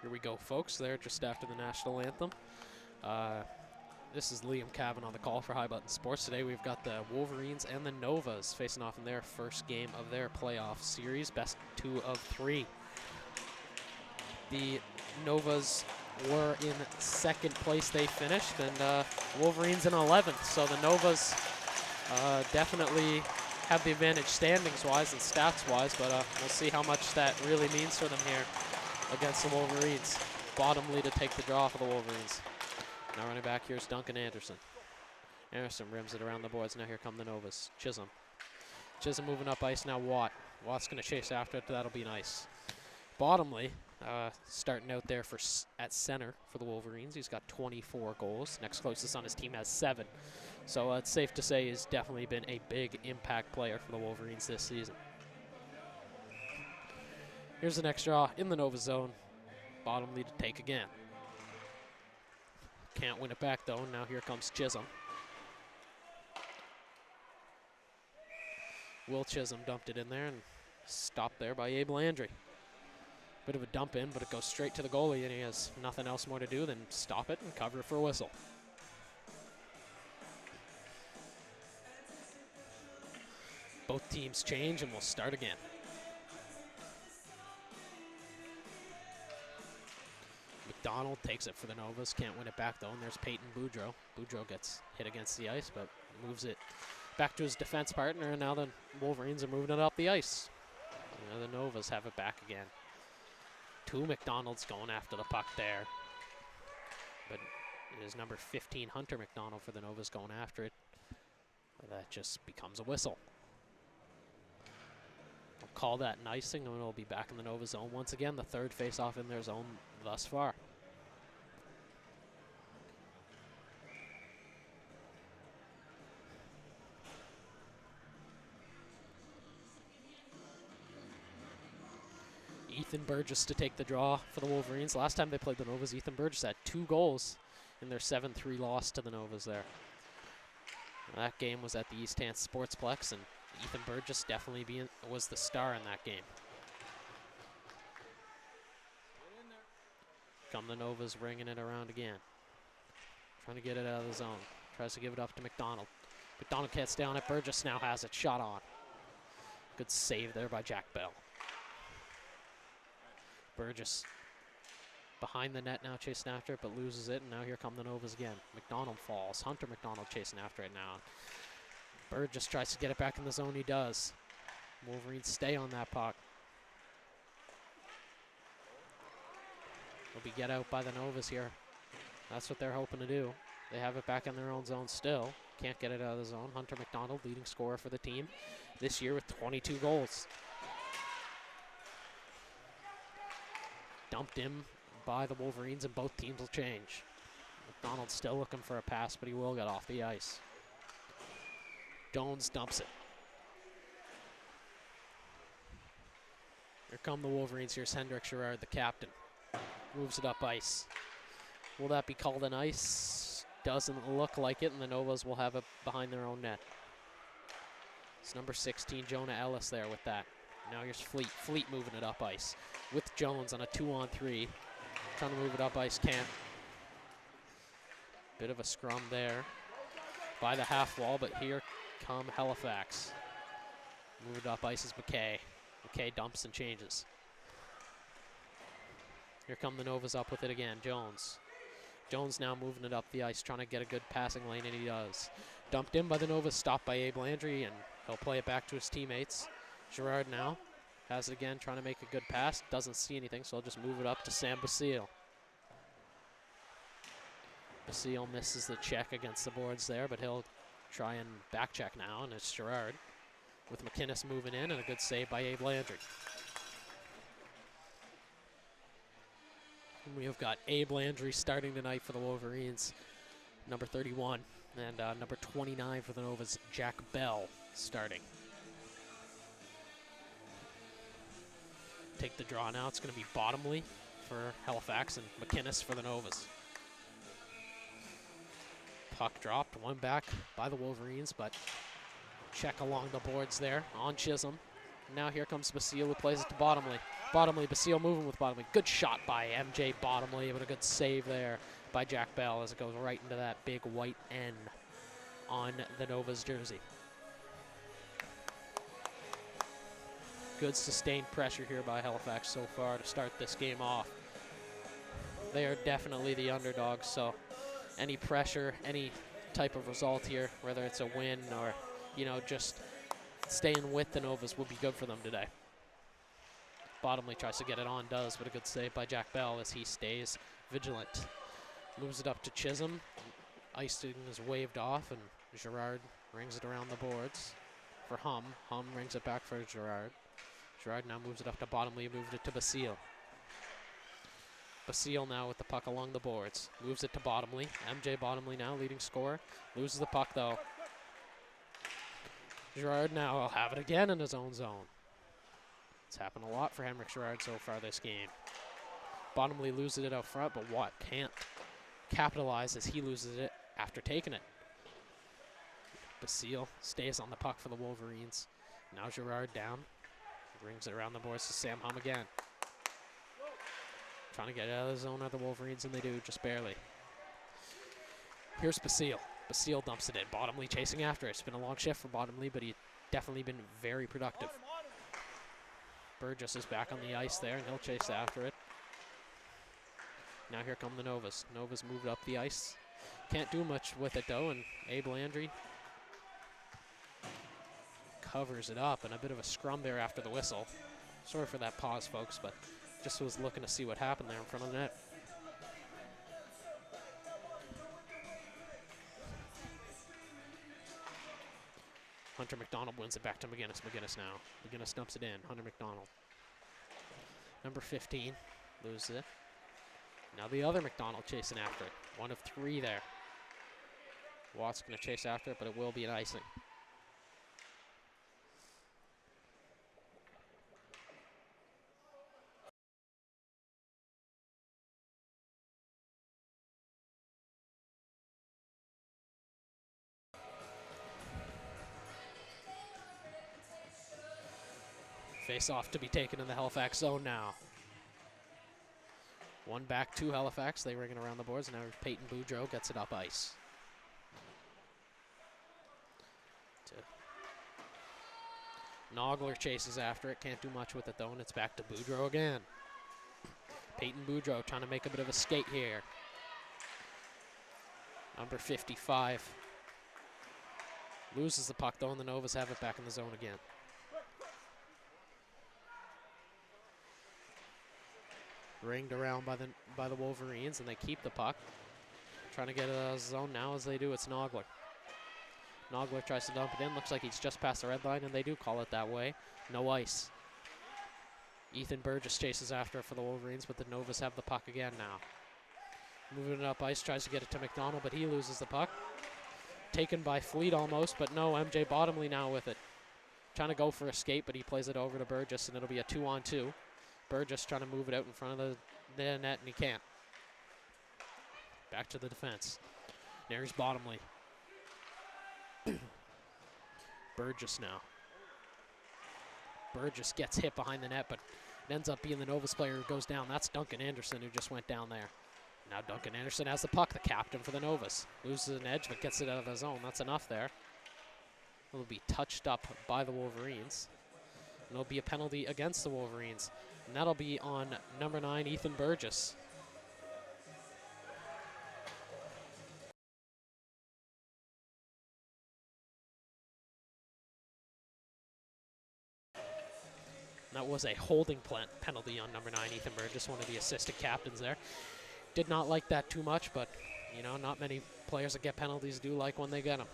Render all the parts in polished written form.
Here we go, folks. There, just after the national anthem. This is Liam Cavan on the call for High Button Sports. Today we've got the Wolverines and the Novas facing off in their first game of their playoff series, best 2 of 3. The Novas were in second place, they finished, and Wolverines in 11th. So the Novas definitely have the advantage standings-wise and stats-wise, but we'll see how much that really means for them here against the Wolverines. Bottomly to take the draw for the Wolverines. Now running back, here's Duncan Anderson. Anderson rims it around the boards. Now here come the Novas. Chisholm. Chisholm moving up ice now. Watt's going to chase after it. That'll be nice. Bottomly starting out there at center for the Wolverines. He's got 24 goals. Next closest on his team has 7. So it's safe to say he's definitely been a big impact player for the Wolverines this season. Here's the next draw in the Nova zone. Bottomly to take again. Can't win it back though. Now here comes Chisholm. Will Chisholm dumped it in there and stopped there by Abe Landry. Bit of a dump in, but it goes straight to the goalie, and he has nothing else more to do than stop it and cover it for a whistle. Both teams change, and we'll start again. McDonald takes it for the Novas. Can't win it back, though, and there's Peyton Boudreau. Boudreau gets hit against the ice, but moves it back to his defense partner, and now the Wolverines are moving it up the ice. Now the Novas have it back again. 2 McDonalds going after the puck there. But it is number 15, Hunter McDonald, for the Novas going after it. That just becomes a whistle. I'll call that an icing, and it'll be back in the Nova zone once again. The third face-off in their zone thus far. Ethan Burgess to take the draw for the Wolverines. Last time they played the Novas, Ethan Burgess had 2 goals in their 7-3 loss to the Novas there. That game was at the East Hants Sportsplex, and Ethan Burgess definitely was the star in that game. Come the Novas, ringing it around again. Trying to get it out of the zone. Tries to give it up to McDonald. McDonald can't stay on it. Burgess now has it. Shot on. Good save there by Jack Bell. Burgess behind the net now, chasing after it, but loses it, and now here come the Novas again. McDonald falls. Hunter McDonald chasing after it now. Burgess tries to get it back in the zone. He does. Wolverines stay on that puck. Will be get out by the Novas here. That's what they're hoping to do. They have it back in their own zone still. Can't get it out of the zone. Hunter McDonald, leading scorer for the team this year with 22 goals. Dumped in by the Wolverines, and both teams will change. McDonald's still looking for a pass, but he will get off the ice. Jones dumps it. Here come the Wolverines. Here's Hendrik Gerard, the captain. Moves it up ice. Will that be called an ice? Doesn't look like it, and the Novas will have it behind their own net. It's number 16, Jonah Ellis, there with that. Now here's Fleet. Fleet moving it up ice with Jones on a 2-on-3. Trying to move it up ice, can't. Bit of a scrum there by the half wall, but here come Halifax. Move it up ice is McKay. McKay dumps and changes. Here come the Novas up with it again. Jones. Jones now moving it up the ice, trying to get a good passing lane, and he does. Dumped in by the Novas, stopped by Abe Landry, and he'll play it back to his teammates. Gerard now has it again, trying to make a good pass. Doesn't see anything, so he'll just move it up to Sam Basile. Basile misses the check against the boards there, but he'll try and back check now, and it's Gerard with McInnes moving in, and a good save by Abe Landry. And we have got Abe Landry starting tonight for the Wolverines, number 31, and number 29 for the Novas, Jack Bell, starting. Take the draw now. It's going to be Bottomly for Halifax and McInnes for the Novas. Puck dropped, one back by the Wolverines, but check along the boards there on Chisholm. Now here comes Basile, who plays it to Bottomly. Bottomley, Basile moving with Bottomley. Good shot by MJ Bottomley, but a good save there by Jack Bell as it goes right into that big white N on the Nova's jersey. Good sustained pressure here by Halifax so far to start this game off. They are definitely the underdogs, so any pressure, any type of result here, whether it's a win or, you know, just staying with the Novas would be good for them today. Bottomley tries to get it on, does, but a good save by Jack Bell as he stays vigilant. Moves it up to Chisholm. Icing is waved off, and Girard rings it around the boards for Hum. Hum rings it back for Girard. Girard now moves it up to Bottomley, moved it to Basile. Basile now with the puck along the boards. Moves it to Bottomley. MJ Bottomley now leading scorer. Loses the puck though. Girard now will have it again in his own zone. It's happened a lot for Henrik Girard so far this game. Bottomley loses it out front, but Watt can't capitalize as he loses it after taking it. Basile stays on the puck for the Wolverines. Now Girard down. Brings it around the boards to Sam Hum again. Trying to get out of the zone of the Wolverines, and they do, just barely. Here's Basile. Basile dumps it in. Bottomley chasing after it. It's been a long shift for Bottomley, but he's definitely been very productive. Burgess is back on the ice there, and he'll chase after it. Now here come the Novas. Novas moved up the ice. Can't do much with it, though, and Abe Landry covers it up, and a bit of a scrum there after the whistle. Sorry for that pause, folks, but just was looking to see what happened there in front of the net. Hunter McDonald wins it back to McGinnis. McGinnis now. McGinnis dumps it in. Hunter McDonald. Number 15 loses it. Now the other McDonald chasing after it. 1 of 3 there. Watt's going to chase after it, but it will be an icing. Face off to be taken in the Halifax zone now. One back to Halifax. They ring it around the boards. Now Peyton Boudreau gets it up ice. Nogler chases after it. Can't do much with it though, and it's back to Boudreau again. Peyton Boudreau trying to make a bit of a skate here. Number 55. Loses the puck though, and the Novas have it back in the zone again. Ringed around by the Wolverines, and they keep the puck. Trying to get it out of the zone now. As they do, it's Nogler. Nogler tries to dump it in. Looks like he's just past the red line, and they do call it that way. No ice. Ethan Burgess chases after it for the Wolverines, but the Novas have the puck again now. Moving it up ice, tries to get it to McDonald, but he loses the puck. Taken by Fleet almost, but no, MJ Bottomley now with it. Trying to go for a skate, but he plays it over to Burgess, and it'll be a 2-on-2. Burgess trying to move it out in front of the net, and he can't. Back to the defense. There's Bottomley. Burgess now. Burgess gets hit behind the net, but it ends up being the Novas player who goes down. That's Duncan Anderson who just went down there. Now Duncan Anderson has the puck, the captain for the Novas. Loses an edge, but gets it out of the zone. That's enough there. It'll be touched up by the Wolverines. And it'll be a penalty against the Wolverines. And that'll be on number 9, Ethan Burgess. And that was a holding penalty on number 9, Ethan Burgess, one of the assistant captains there. Did not like that too much, but, you know, not many players that get penalties do like when they get them.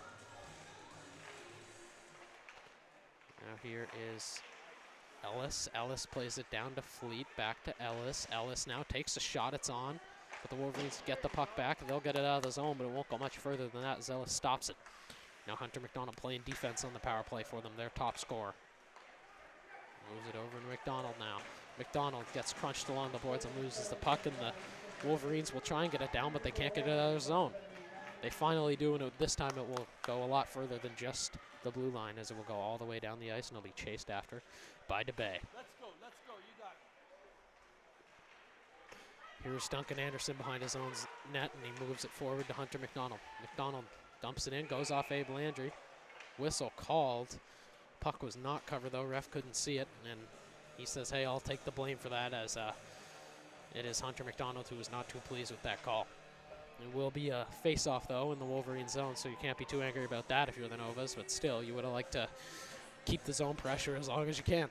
Now here is Ellis. Ellis plays it down to Fleet, back to Ellis. Ellis now takes a shot, it's on. But the Wolverines get the puck back. They'll get it out of the zone, but it won't go much further than that as Ellis stops it. Now Hunter McDonald playing defense on the power play for them, their top scorer. Moves it over to McDonald now. McDonald gets crunched along the boards and loses the puck, and the Wolverines will try and get it down, but they can't get it out of their zone. They finally do, and this time it will go a lot further than just the blue line, as it will go all the way down the ice, and it'll be chased after by DeBay. Let's go, you got it. Here's Duncan Anderson behind his own net, and he moves it forward to Hunter McDonald. McDonald dumps it in, goes off Abe Landry. Whistle called. Puck was not covered, though. Ref couldn't see it, and he says, hey, I'll take the blame for that, as it is Hunter McDonald who was not too pleased with that call. It will be a face-off, though, in the Wolverine zone, so you can't be too angry about that if you're the Novas, but still, you would have liked to keep the zone pressure as long as you can.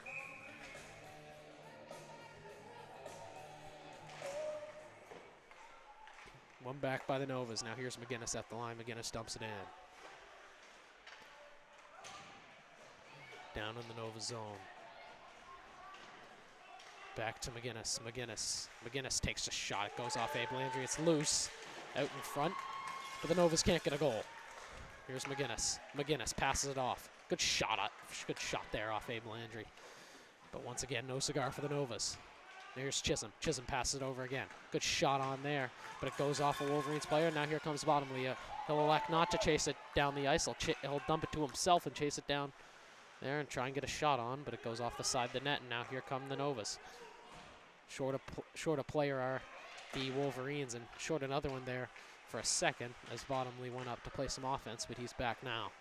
One back by the Novas. Now here's McGinnis at the line. McGinnis dumps it in. Down in the Nova zone. Back to McGinnis. McGinnis takes a shot. It goes off Abe Landry. It's loose out in front, but the Novas can't get a goal. Here's McGinnis. McGinnis passes it off. Good shot there off Abe Landry. But once again, no cigar for the Novas. Here's Chisholm. Chisholm passes it over again. Good shot on there, but it goes off a Wolverines player. Now here comes Bottomley. He'll elect not to chase it down the ice. He'll dump it to himself and chase it down there and try and get a shot on, but it goes off the side of the net, and now here come the Novas. Short a player are the Wolverines, and short another one there for a second as Bottomley went up to play some offense, but he's back now.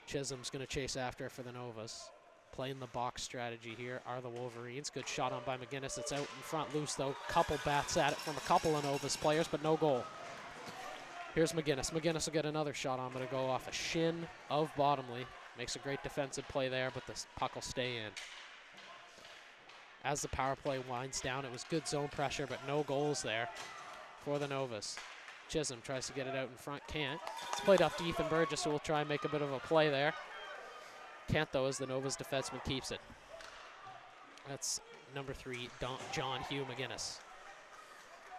Chisholm's going to chase after for the Novas. Playing the box strategy here are the Wolverines. Good shot on by McGinnis. It's out in front, loose though. Couple bats at it from a couple of Novas players, but no goal. Here's McGinnis. McGinnis will get another shot on, but it'll go off a shin of Bottomley. Makes a great defensive play there, but the puck will stay in. As the power play winds down, it was good zone pressure, but no goals there for the Novas. Chisholm tries to get it out in front, can't. It's played off to Ethan Burgess, who will try and make a bit of a play there. Can't, though, as the Novas defenseman keeps it. That's number 3, John Hugh McGinnis.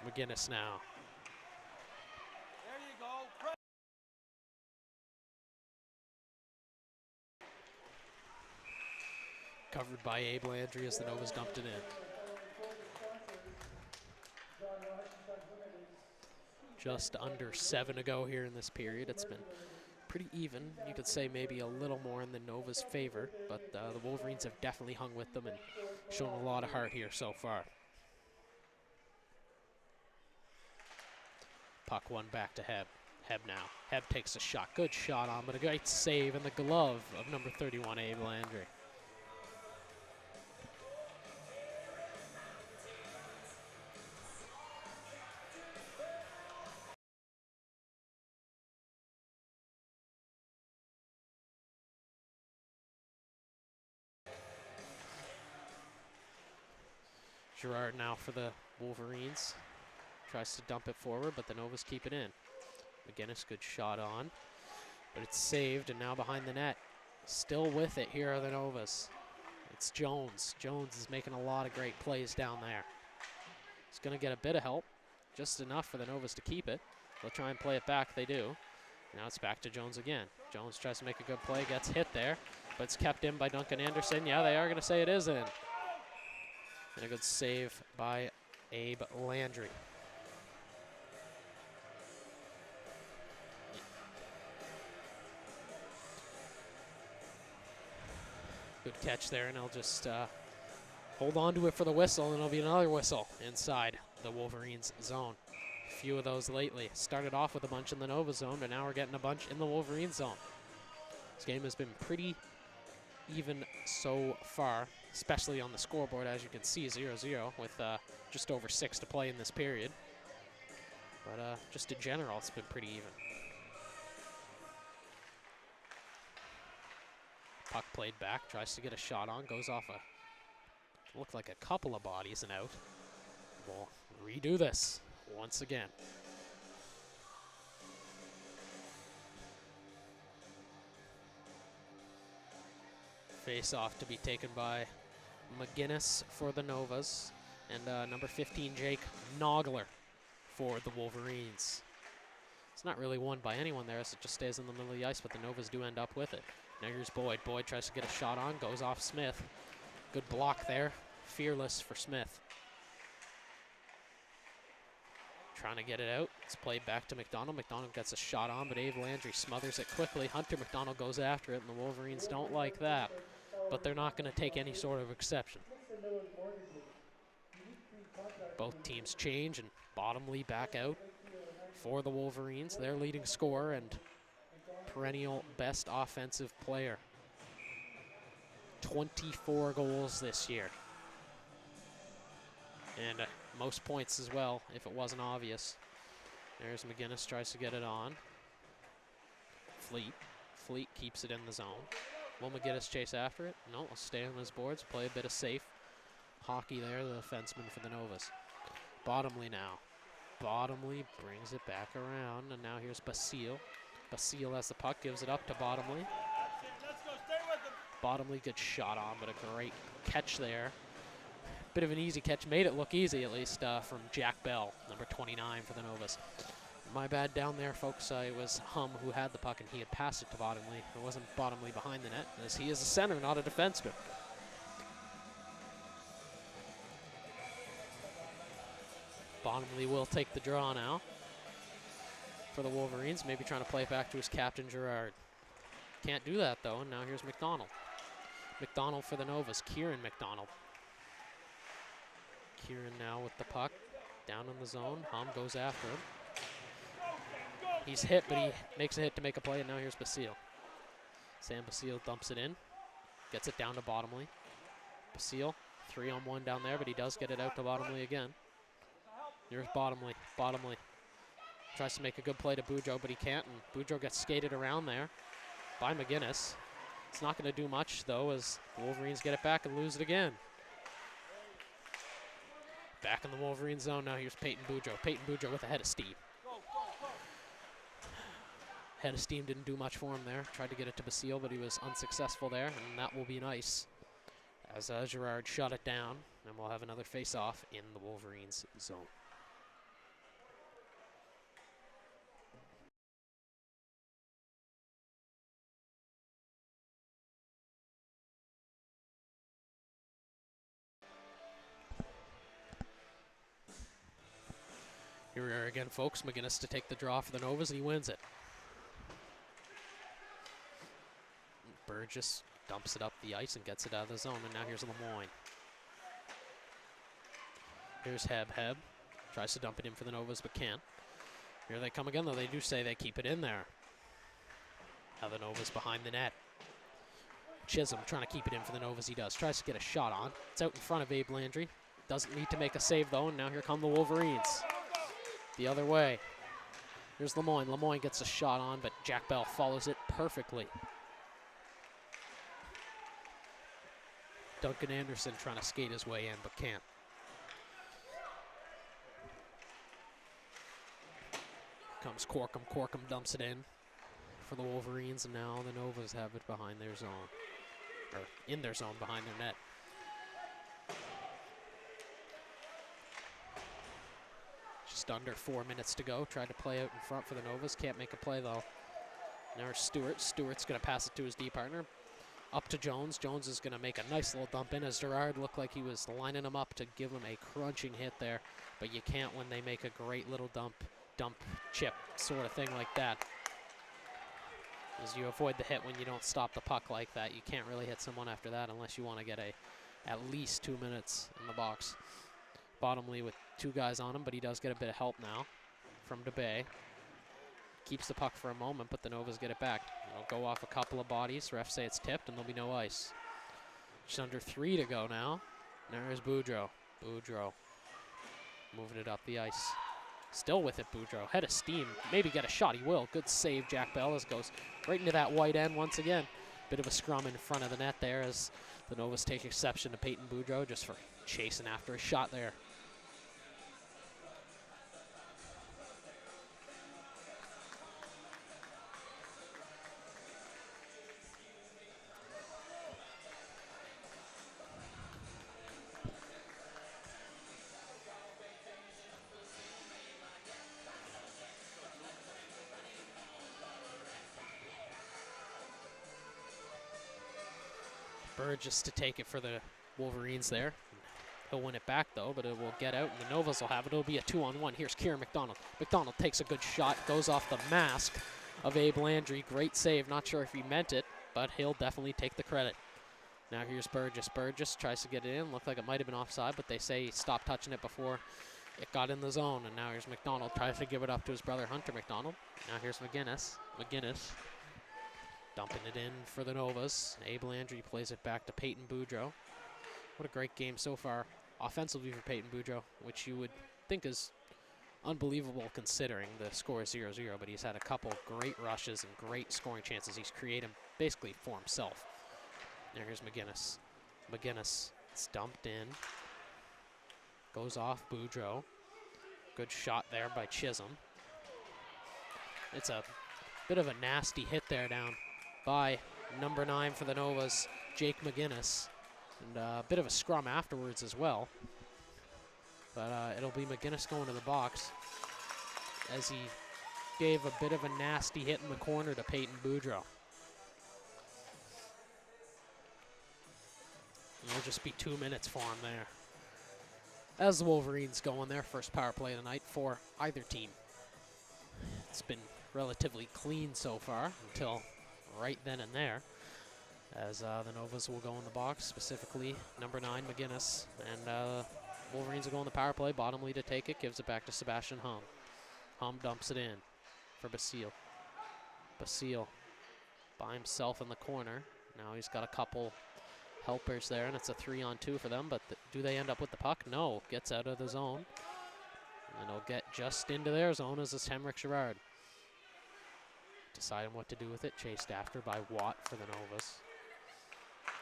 McGinnis now. There you go. Covered by Abe Landry as the Novas dumped it in. Just under 7 to go here in this period. It's been pretty even. You could say maybe a little more in the Nova's favor, but the Wolverines have definitely hung with them and shown a lot of heart here so far. Puck one back to Heb. Heb now. Heb takes a shot. Good shot on, but a great save in the glove of number 31, Abe Landry. Girard now for the Wolverines. Tries to dump it forward, but the Novas keep it in. McGinnis, good shot on, but it's saved, and now behind the net. Still with it, here are the Novas. It's Jones. Jones is making a lot of great plays down there. He's going to get a bit of help, just enough for the Novas to keep it. They'll try and play it back, they do. Now it's back to Jones again. Jones tries to make a good play, gets hit there, but it's kept in by Duncan Anderson. Yeah, they are going to say it is in. And a good save by Abe Landry. Good catch there, and he'll just hold on to it for the whistle, and it'll be another whistle inside the Wolverines zone. A few of those lately. Started off with a bunch in the Nova zone, but now we're getting a bunch in the Wolverines zone. This game has been pretty even so far, especially on the scoreboard, as you can see, 0-0 with just over 6 to play in this period. But just in general, it's been pretty even. Puck played back, tries to get a shot on, goes off looked like a couple of bodies and out. We'll redo this once again. Face off to be taken by McGinnis for the Novas, and number 15, Jake Nogler for the Wolverines. It's not really won by anyone there, as it just stays in the middle of the ice, but the Novas do end up with it. Now here's Boyd. Boyd tries to get a shot on, goes off Smith. Good block there. Fearless for Smith. Trying to get it out. It's played back to McDonald. McDonald gets a shot on, but Abe Landry smothers it quickly. Hunter McDonald goes after it, and the Wolverines don't like that. But they're not going to take any sort of exception. both teams change, and Bottomley back out for the Wolverines, their leading scorer and perennial best offensive player. 24 goals this year. And most points as well, if it wasn't obvious. There's McGinnis, tries to get it on. Fleet keeps it in the zone. Will McGinnis chase after it? No, will stay on his boards, play a bit of safe hockey there, the defenseman for the Novas. Bottomley now. Bottomley brings it back around, and now here's Basile. Basile has the puck, gives it up to Bottomley. Let's go. Stay with them. Bottomley gets shot on, but a great catch there. Bit of an easy catch, made it look easy at least from Jack Bell, number 29 for the Novas. My bad down there, folks. It was Hum who had the puck, and he had passed it to Bottomley. It wasn't Bottomley behind the net, as he is a center, not a defenseman. Bottomley will take the draw now for the Wolverines, maybe trying to play it back to his captain, Gerard. Can't do that, though, and now here's McDonald. McDonald for the Novas, Kieran McDonald. Kieran now with the puck, down in the zone. Hum goes after him. He's hit, but he makes a hit to make a play, and now here's Basile. Sam Basile dumps it in, gets it down to Bottomley. Basile, 3-on-1 down there, but he does get it out to Bottomley again. Here's Bottomley. Bottomley tries to make a good play to Boudreau, but he can't, and Boudreau gets skated around there by McGinnis. It's not going to do much, though, as the Wolverines get it back and lose it again. Back in the Wolverine zone now, here's Peyton Boudreau. Peyton Boudreau with a head of steam. Head of steam didn't do much for him there. Tried to get it to Basile, but he was unsuccessful there, and that will be nice as Gerard shot it down, and we'll have another face-off in the Wolverines zone. Here we are again, folks. McGinnis to take the draw for the Novas, and he wins it. Burgess dumps it up the ice and gets it out of the zone, and now here's Lemoyne. Here's Heb. Tries to dump it in for the Novas, but can't. Here they come again, though. They do say they keep it in there. Now the Novas behind the net. Chisholm trying to keep it in for the Novas. He does. Tries to get a shot on. It's out in front of Abe Landry. Doesn't need to make a save, though, and now here come the Wolverines. The other way. Here's Lemoyne. Lemoyne gets a shot on, but Jack Bell follows it perfectly. Duncan Anderson trying to skate his way in, but can't. Comes Corkum. Corkum dumps it in for the Wolverines, and now the Novas have it behind their zone. Or in their zone behind their net. Just under 4 minutes to go. Tried to play out in front for the Novas. Can't make a play, though. Now there's Stewart. Stewart's going to pass it to his D partner. Up to Jones. Jones is going to make a nice little dump in, as Gerard looked like he was lining him up to give him a crunching hit there. But you can't when they make a great little dump chip sort of thing like that. As you avoid the hit when you don't stop the puck like that. You can't really hit someone after that unless you want to get at least 2 minutes in the box. Bottomley with 2 guys on him, but he does get a bit of help now from DeBay. Keeps the puck for a moment, but the Novas get it back. It'll go off a couple of bodies. Refs say it's tipped, and there'll be no ice. Just under 3 to go now. There's Boudreau. Boudreau moving it up the ice. Still with it, Boudreau. Head of steam. Maybe get a shot. He will. Good save, Jack Bell, as goes right into that white end once again. Bit of a scrum in front of the net there as the Novas take exception to Peyton Boudreau just for chasing after a shot there. Burgess to take it for the Wolverines there. He'll win it back, though, but it will get out, and the Novas will have it. It'll be a 2-on-1. Here's Kieran McDonald. McDonald takes a good shot, goes off the mask of Abe Landry. Great save. Not sure if he meant it, but he'll definitely take the credit. Now here's Burgess. Burgess tries to get it in. Looked like it might have been offside, but they say stop touching it before It got in the zone, and now here's McDonald. Tries to give it up to his brother, Hunter McDonald. Now here's McGinnis. McGinnis dumping it in for the Novas. Abe Landry plays it back to Peyton Boudreau. What a great game so far offensively for Peyton Boudreau, which you would think is unbelievable considering the score is 0-0, but he's had a couple great rushes and great scoring chances he's created basically for himself. Now here's McGinnis. McGinnis, it's dumped in. Goes off Boudreau. Good shot there by Chisholm. It's a bit of a nasty hit there down by number 9 for the Novas, Jake McGinnis. And a bit of a scrum afterwards as well. But it'll be McGinnis going to the box as he gave a bit of a nasty hit in the corner to Peyton Boudreau. It'll just be 2 minutes for him there. As the Wolverines go on their first power play of the night for either team. It's been relatively clean so far until right then and there. As the Novas will go in the box, specifically number 9, McGinnis. And Wolverines will go on the power play. Bottomley to take it, gives it back to Sebastian Hum. Hum dumps it in for Basile. Basile by himself in the corner. Now he's got a couple helpers there, and it's a 3-on-2 for them, but do they end up with the puck? No, gets out of the zone. And it'll get just into their zone as it's Henrik Gerard. Deciding what to do with it, chased after by Watt for the Novas.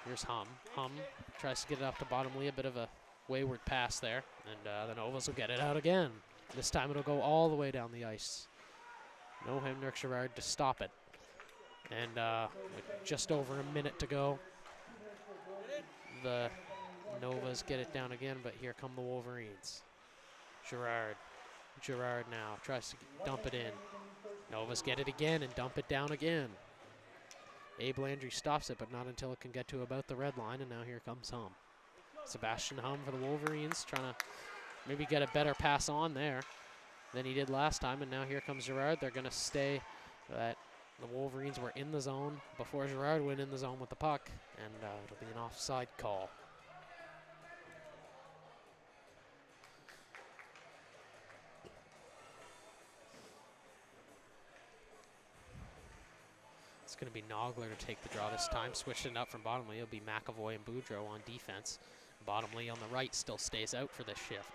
Here's Hum. Hum tries to get it up to Bottomley, a bit of a wayward pass there, and the Novas will get it out again. This time it'll go all the way down the ice. No Henrik Gerard to stop it. And with just over a minute to go, the Novas get it down again, but here come the Wolverines. Gerard now tries to dump it in. Novas get it again and dump it down again. Abe Landry stops it, but not until it can get to about the red line, and now here comes Hum. Sebastian Hum for the Wolverines, trying to maybe get a better pass on there than he did last time, and now here comes Gerard. They're going to stay that the Wolverines were in the zone before Gerard went in the zone with the puck, and it'll be an offside call. It's going to be Nogler to take the draw this time. Switching it up from Bottomley. It'll be McAvoy and Boudreau on defense. Bottomley on the right still stays out for this shift.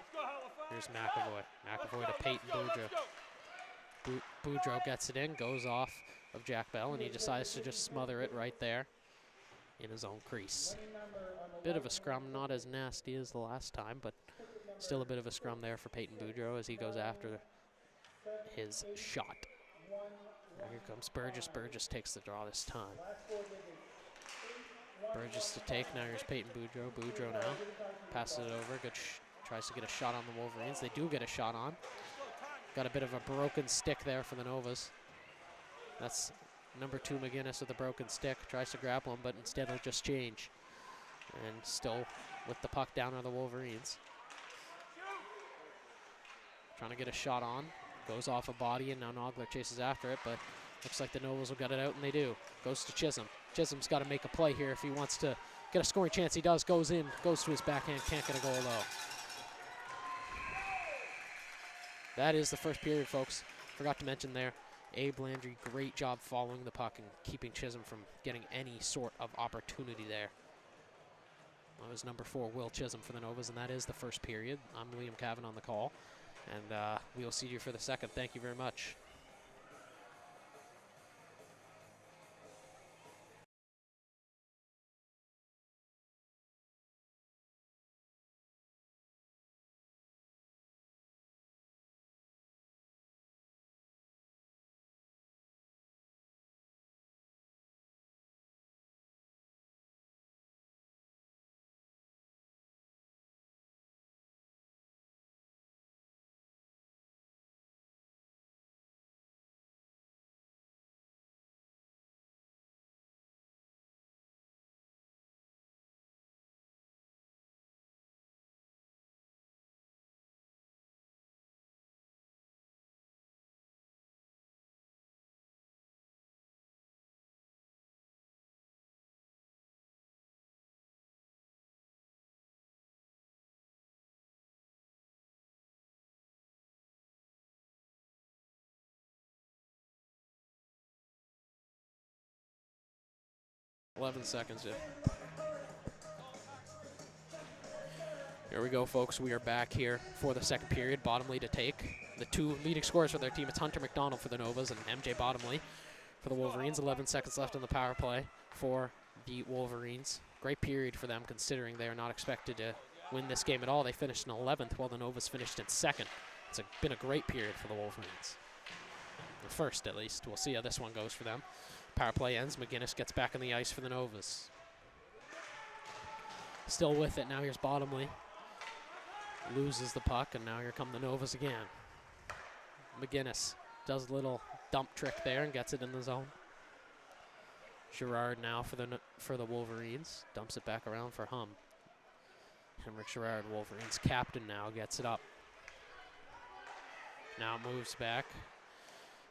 Here's McAvoy. McAvoy to Peyton Boudreau. Boudreau gets it in, goes off of Jack Bell, and he decides to just smother it right there in his own crease. Bit of a scrum, not as nasty as the last time, but still a bit of a scrum there for Peyton Boudreau as he goes after his shot. Now here comes Burgess. Burgess takes the draw this time. Burgess to take. Now here's Peyton Boudreau. Boudreau now passes it over. Good tries to get a shot on the Wolverines. They do get a shot on. Got a bit of a broken stick there for the Novas. That's number 2 McGinnis with a broken stick. Tries to grapple him, but instead he'll just change. And still with the puck down are the Wolverines. Trying to get a shot on. Goes off a body, and now Nogler chases after it, but looks like the Novas will get it out, and they do. Goes to Chisholm. Chisholm's got to make a play here if he wants to get a scoring chance. He does. Goes in. Goes to his backhand. Can't get a goal, though. That is the first period, folks. Forgot to mention there, Abe Landry, great job following the puck and keeping Chisholm from getting any sort of opportunity there. That was number 4, Will Chisholm for the Novas, and that is the first period. I'm Liam Cavan on the call. And we will see you for the second. Thank you very much. 11 seconds, yeah. Here we go, folks. We are back here for the second period. Bottomley to take. The two leading scorers for their team, it's Hunter McDonald for the Novas and MJ Bottomley for the Wolverines. 11 seconds left on the power play for the Wolverines. Great period for them, considering they are not expected to win this game at all. They finished in 11th, while the Novas finished in second. It's been a great period for the Wolverines. The first, at least. We'll see how this one goes for them. Power play ends. McGinnis gets back on the ice for the Novas. Still with it. Now here's Bottomley. Loses the puck, and now here come the Novas again. McGinnis does a little dump trick there and gets it in the zone. Girard now for the Wolverines. Dumps it back around for Hum. Henrik Girard, Wolverines captain, now gets it up. Now moves back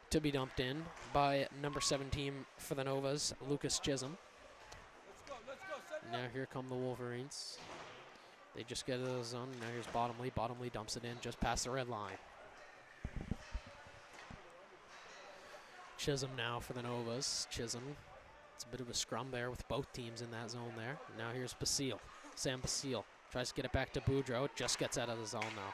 to be dumped in by number 17 for the Novas, Lucas Chisholm. Now here come the Wolverines. They just get into the zone. Now here's Bottomley. Bottomley dumps it in just past the red line. Chisholm now for the Novas. Chisholm. It's a bit of a scrum there with both teams in that zone there. Now here's Basile. Sam Basile tries to get it back to Boudreau. It just gets out of the zone now.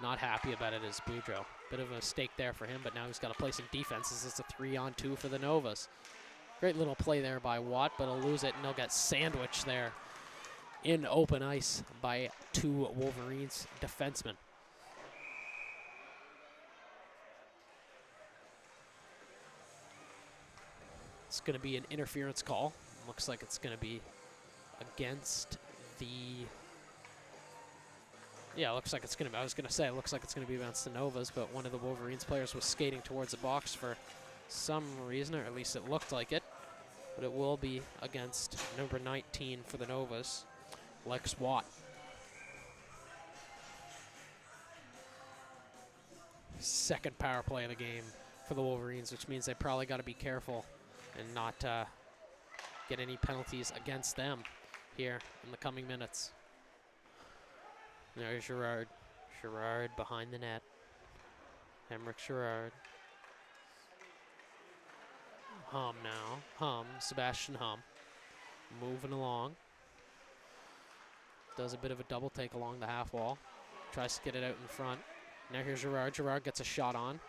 Not happy about it is Boudreau. Bit of a mistake there for him, but now he's got to play some defense as it's a 3-on-2 for the Novas. Great little play there by Watt, but he'll lose it, and he'll get sandwiched there in open ice by two Wolverines defensemen. It's going to be an interference call. Looks like it's going to be against the... Yeah, looks like it's going to be... I was going to say, it looks like it's going to be against the Novas, but one of the Wolverines players was skating towards the box for some reason, or at least it looked like it. But it will be against number 19 for the Novas, Lex Watt. Second power play of the game for the Wolverines, which means they probably got to be careful and not get any penalties against them here in the coming minutes. There's Girard. Girard behind the net. Henrik Girard. Hum now. Hum. Sebastian Hum. Moving along. Does a bit of a double take along the half wall. Tries to get it out in front. Now here's Girard. Girard gets a shot on.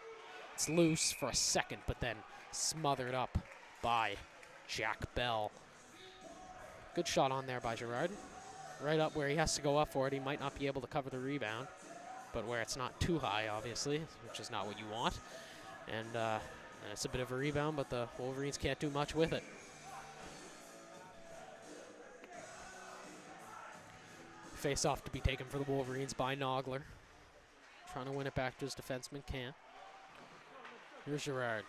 It's loose for a second, but then smothered up by Jack Bell. Good shot on there by Girard. Right up where he has to go up for it. He might not be able to cover the rebound, but where it's not too high, obviously, which is not what you want. And it's a bit of a rebound, but the Wolverines can't do much with it. Face off to be taken for the Wolverines by Nogler. Trying to win it back to his defenseman, can't. Here's Girard.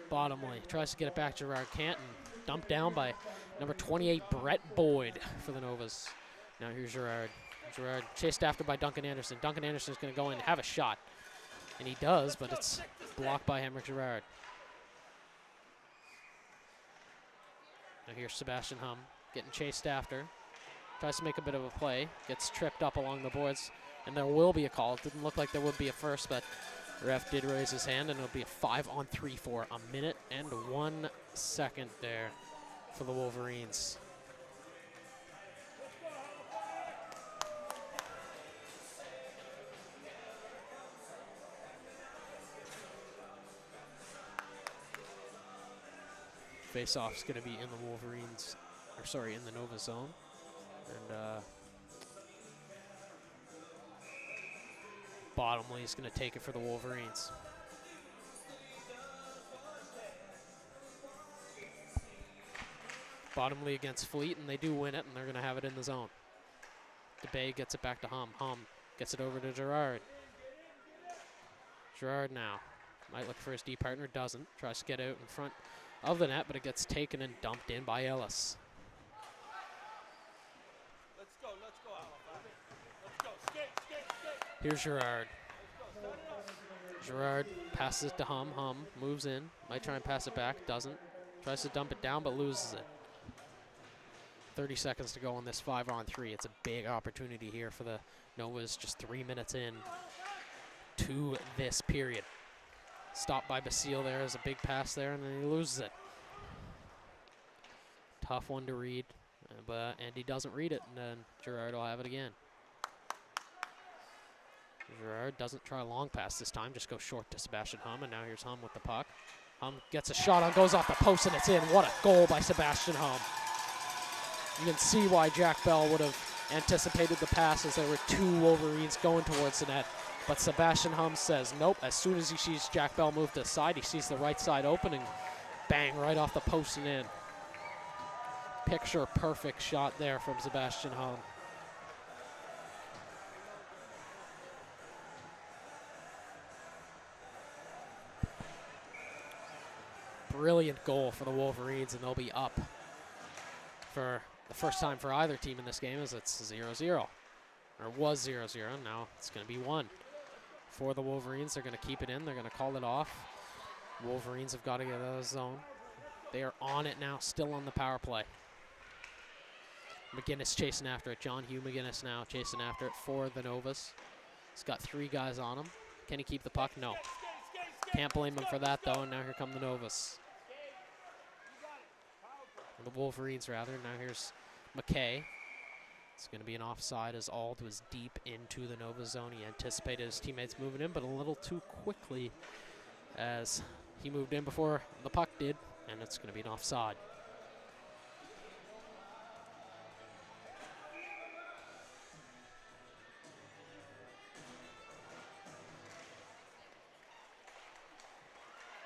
Bottomley tries to get it back. Girard can't, and dumped down by number 28, Brett Boyd for the Novas. Now here's Girard. Girard chased after by Duncan Anderson. Duncan Anderson's going to go in and have a shot. And he does, but it's blocked by Henrik Girard. Now here's Sebastian Hum getting chased after. Tries to make a bit of a play. Gets tripped up along the boards. And there will be a call. It didn't look like there would be a first, but the ref did raise his hand, and it'll be a 5-on-3 for a minute and 1 second there for the Wolverines. Face-off's going to be in the Wolverines, or sorry, in the Nova zone. And Bottomley is going to take it for the Wolverines. Bottomley against Fleet, and they do win it, and they're going to have it in the zone. DeBay gets it back to Hum. Hum gets it over to Girard. Girard now might look for his D partner, doesn't. Tries to get out in front of the net, but it gets taken and dumped in by Ellis. Let's go, Halifax. Let's go, skate. Here's Girard. Girard passes it to Hum. Hum moves in. Might try and pass it back. Doesn't. Tries to dump it down, but loses it. 30 seconds to go on this 5-on-3. It's a big opportunity here for the Novas. Just 3 minutes in to this period. Stopped by Basile there as a big pass there, and then he loses it. Tough one to read, and he doesn't read it, and then Gerard will have it again. Gerard doesn't try a long pass this time, just goes short to Sebastian Hum, and now here's Hum with the puck. Hum gets a shot on, goes off the post, and it's in. What a goal by Sebastian Hum. You can see why Jack Bell would have anticipated the pass, as there were two Wolverines going towards the net. But Sebastian Hum says nope. As soon as he sees Jack Bell move to the side, he sees the right side open, and bang, right off the post and in. Picture perfect shot there from Sebastian Hum. Brilliant goal for the Wolverines, and they'll be up for the first time for either team in this game, as it's 0-0. Or was 0-0, now it's going to be 1. For the Wolverines, they're going to keep it in, they're going to call it off. Wolverines have got to get out of the zone. They are on it now, still on the power play. McGinnis chasing after it. John Hugh McGinnis now chasing after it for the Novas. He's got 3 guys on him. Can he keep the puck? No. Can't blame him for that, though, and now here come the Novas. Or the Wolverines, rather. Now here's McKay. It's going to be an offside, as Ald was deep into the Nova zone. He anticipated his teammates moving in, but a little too quickly, as he moved in before the puck did, and it's going to be an offside.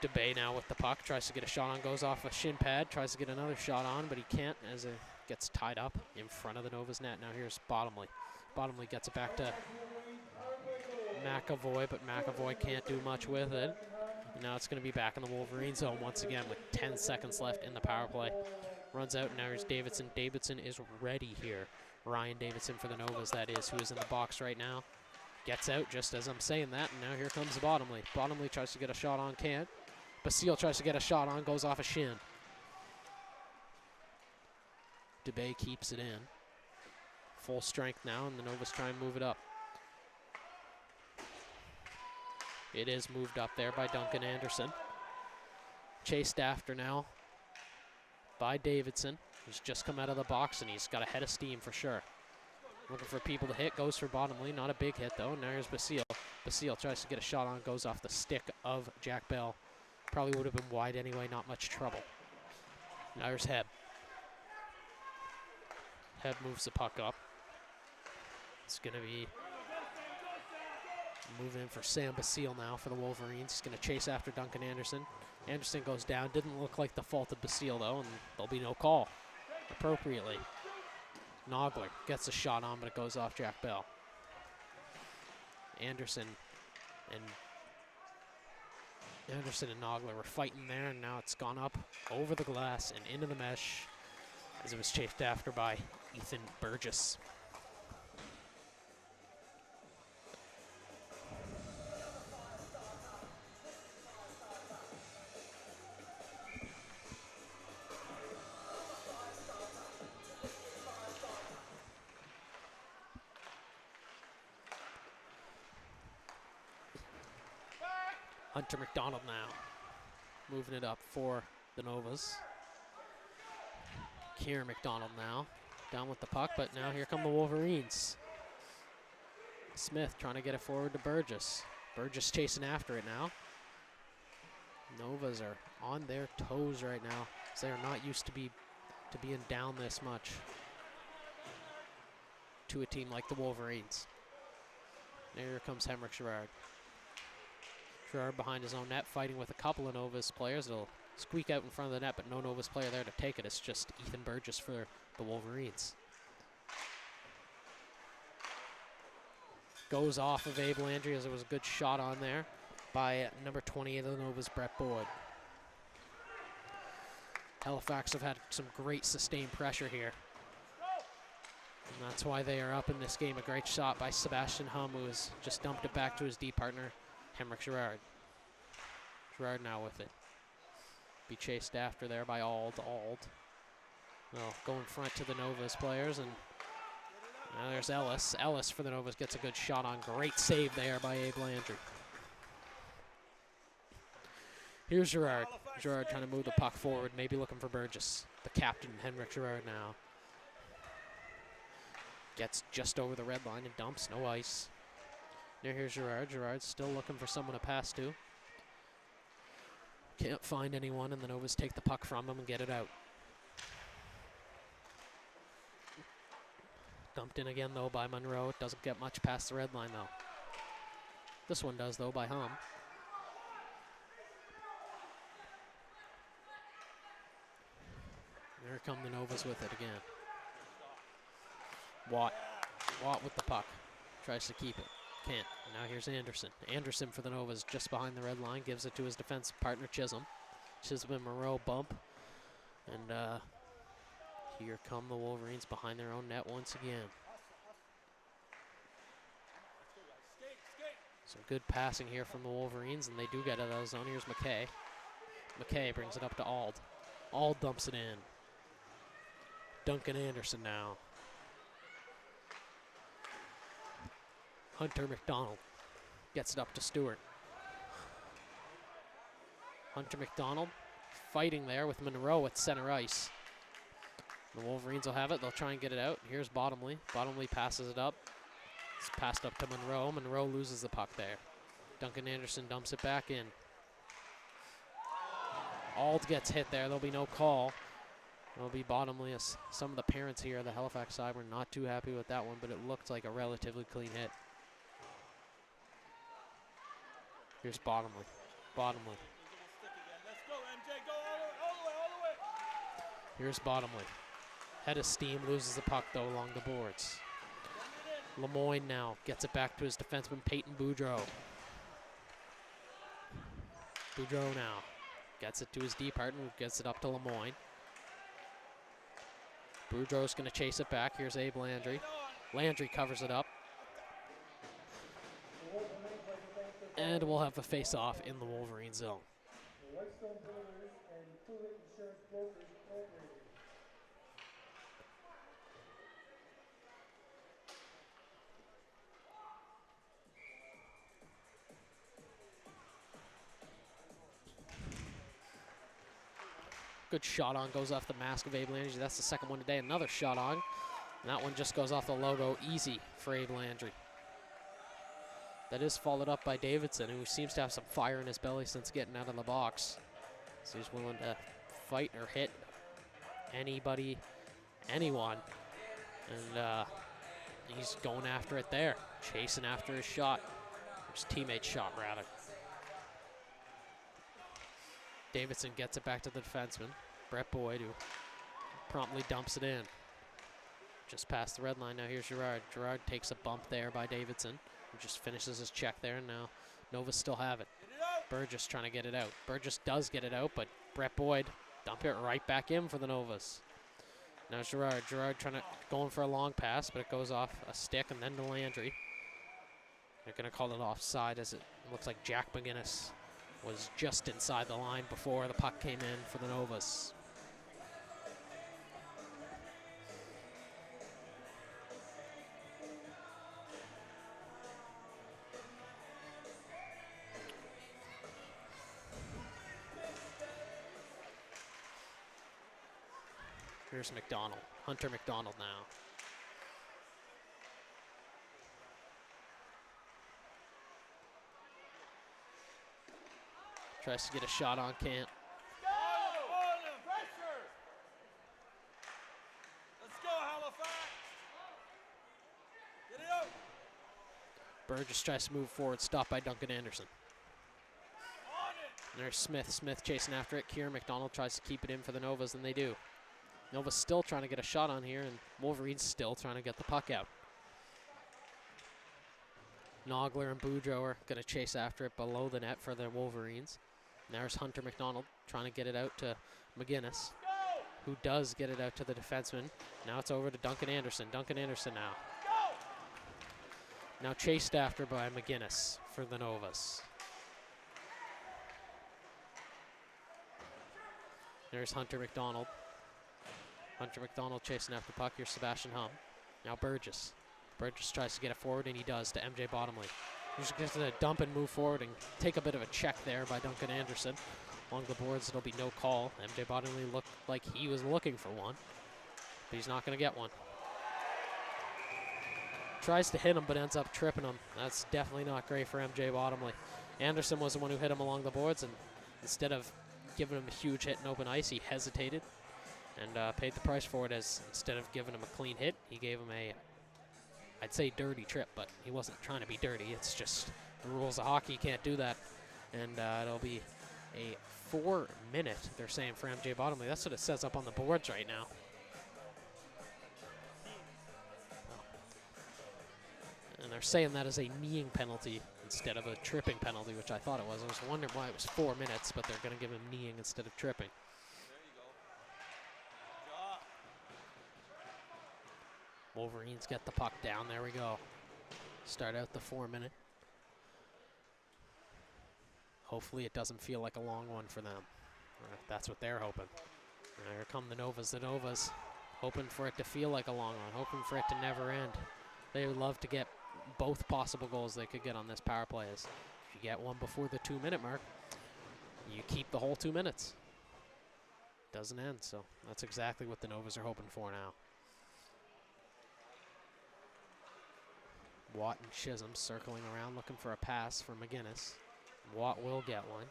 DeBay now with the puck, tries to get a shot on, goes off a shin pad, tries to get another shot on, but he can't, as it gets tied up in front of the Nova's net. Now here's Bottomley. Bottomley gets it back to McAvoy, but McAvoy can't do much with it. And now it's going to be back in the Wolverine zone once again with 10 seconds left in the power play. Runs out, and now here's Davidson. Davidson is ready here. Ryan Davidson for the Novas, that is, who is in the box right now. Gets out just as I'm saying that, and now here comes Bottomley. Bottomley tries to get a shot on, can't. Basile tries to get a shot on, goes off a shin. DeBay keeps it in. Full strength now, and the Novas try and move it up. It is moved up there by Duncan Anderson. Chased after now by Davidson, who's just come out of the box, and he's got a head of steam for sure. Looking for people to hit, goes for Bottomley. Not a big hit, though. Now here's Basile. Basile tries to get a shot on, goes off the stick of Jack Bell. Probably would have been wide anyway, not much trouble. Now here's Heb. Heb moves the puck up. It's going to be moving for Sam Basile now for the Wolverines. He's going to chase after Duncan Anderson. Anderson goes down. Didn't look like the fault of Basile, though, and there'll be no call appropriately. Nogler gets a shot on, but it goes off Jack Bell. Anderson and Nogler were fighting there, and now it's gone up over the glass and into the mesh as it was chased after by Ethan Burgess. Hunter McDonald now, moving it up for the Novas. Kieran McDonald now, down with the puck, but now here come the Wolverines. Smith trying to get it forward to Burgess. Burgess chasing after it now. Novas are on their toes right now, as they are not used to being down this much to a team like the Wolverines. Now here comes Henrik Gerard. Gerard behind his own net, fighting with a couple of Novas players. It'll squeak out in front of the net, but no Novas player there to take it. It's just Ethan Burgess for the Wolverines. Goes off of Abe Landry, as it was a good shot on there by number 28 of the Novas, Brett Boyd. Halifax have had some great sustained pressure here. And that's why they are up in this game. A great shot by Sebastian Hum, who has just dumped it back to his D partner, Henrik Gerard. Gerard now with it. Be chased after there by Ald. Well, go in front to the Novas players, and now there's Ellis. Ellis for the Novas gets a good shot on. Great save there by Abe Landry. Here's Gerard. Gerard trying to move the puck forward, maybe looking for Burgess. The captain, Henrik Gerard now. Gets just over the red line and dumps, no ice. Now here's Gerard. Gerard's still looking for someone to pass to. Can't find anyone, and the Novas take the puck from him and get it out. Dumped in again, though, by Monroe. It doesn't get much past the red line, though. This one does, though, by Hum. Here come the Novas with it again. Watt with the puck. Tries to keep it. Can't. Now here's Anderson. Anderson for the Novas just behind the red line. Gives it to his defense partner, Chisholm. Chisholm and Moreau bump. And here come the Wolverines behind their own net once again. Some good passing here from the Wolverines, and they do get out of the zone. Here's McKay. McKay brings it up to Ald. Ald dumps it in. Duncan Anderson now. Hunter McDonald gets it up to Stewart. Hunter McDonald fighting there with Monroe at center ice. The Wolverines will have it. They'll try and get it out. Here's Bottomley. Bottomley passes it up. It's passed up to Monroe. Monroe loses the puck there. Duncan Anderson dumps it back in. Ald gets hit there. There'll be no call. It'll be Bottomley. Some of the parents here, the Halifax side, were not too happy with that one, but it looked like a relatively clean hit. Here's Bottomley. Bottomley. Let's go, MJ. Go all the way. Here's Bottomley. Head of steam, loses the puck, though, along the boards. Lemoyne now gets it back to his defenseman, Peyton Boudreau. Boudreau now gets it to his D partner, who gets it up to Lemoyne. Boudreau's going to chase it back. Here's Abe Landry. Landry covers it up. And we'll have a face-off in the Wolverine zone. Good shot on, goes off the mask of Abe Landry. That's the second one today. Another shot on. And that one just goes off the logo. Easy for Abe Landry. That is followed up by Davidson, who seems to have some fire in his belly since getting out of the box. So he's willing to fight or hit anybody, anyone. And he's going after it there, chasing after his shot. His teammate's shot, rather. Davidson gets it back to the defenseman, Brett Boyd, who promptly dumps it in. Just past the red line. Now here's Gerard. Gerard takes a bump there by Davidson, who just finishes his check there, and now Novas still have it. Burgess trying to get it out. Burgess does get it out, but Brett Boyd dump it right back in for the Novas. Now Gerard. Gerard going for a long pass, but it goes off a stick and then to Landry. They're going to call it offside, as it looks like Jack McGinnis was just inside the line before the puck came in for the Novas. Here's McDonald, Hunter McDonald now. Tries to get a shot on, can't. Go! On him! Pressure! Let's go, Halifax! Get it out! Burgess tries to move forward, stopped by Duncan Anderson. On it! And there's Smith. Smith chasing after it. Kieran McDonald tries to keep it in for the Novas, and they do. Novas still trying to get a shot on here, and Wolverines still trying to get the puck out. Nogler and Boudreau are going to chase after it below the net for the Wolverines. There's Hunter McDonald trying to get it out to McGinnis, who does get it out to the defenseman. Now it's over to Duncan Anderson. Duncan Anderson now. Now chased after by McGinnis for the Novas. There's Hunter McDonald. Hunter McDonald chasing after the puck. Here's Sebastian Hum. Now Burgess. Burgess tries to get it forward, and he does to MJ Bottomley. He's just going to dump and move forward and take a bit of a check there by Duncan Anderson. along the boards. It'll be no call. MJ Bottomley looked like he was looking for one, but he's not going to get one. Tries to hit him, but ends up tripping him. That's definitely not great for MJ Bottomley. Anderson was the one who hit him along the boards, and instead of giving him a huge hit in open ice, he hesitated and paid the price for it, as instead of giving him a clean hit, he gave him a, I'd say dirty trip, but he wasn't trying to be dirty. It's just the rules of hockey. You can't do that. And it'll be a 4-minute, they're saying, for MJ Bottomley. That's what it says up on the boards right now. And they're saying that as a kneeing penalty instead of a tripping penalty, which I thought it was. I was wondering why it was 4 minutes, but they're going to give him kneeing instead of tripping. Wolverines get the puck down. There we go. Start out the 4-minute. Hopefully it doesn't feel like a long one for them. That's what they're hoping. And here come the Novas. The Novas hoping for it to feel like a long one, hoping for it to never end. They would love to get both possible goals they could get on this power play. If you get one before the 2-minute mark, you keep the whole 2 minutes. Doesn't end, so that's exactly what the Novas are hoping for now. Watt and Chisholm circling around looking for a pass for McGinnis. Watt will get one.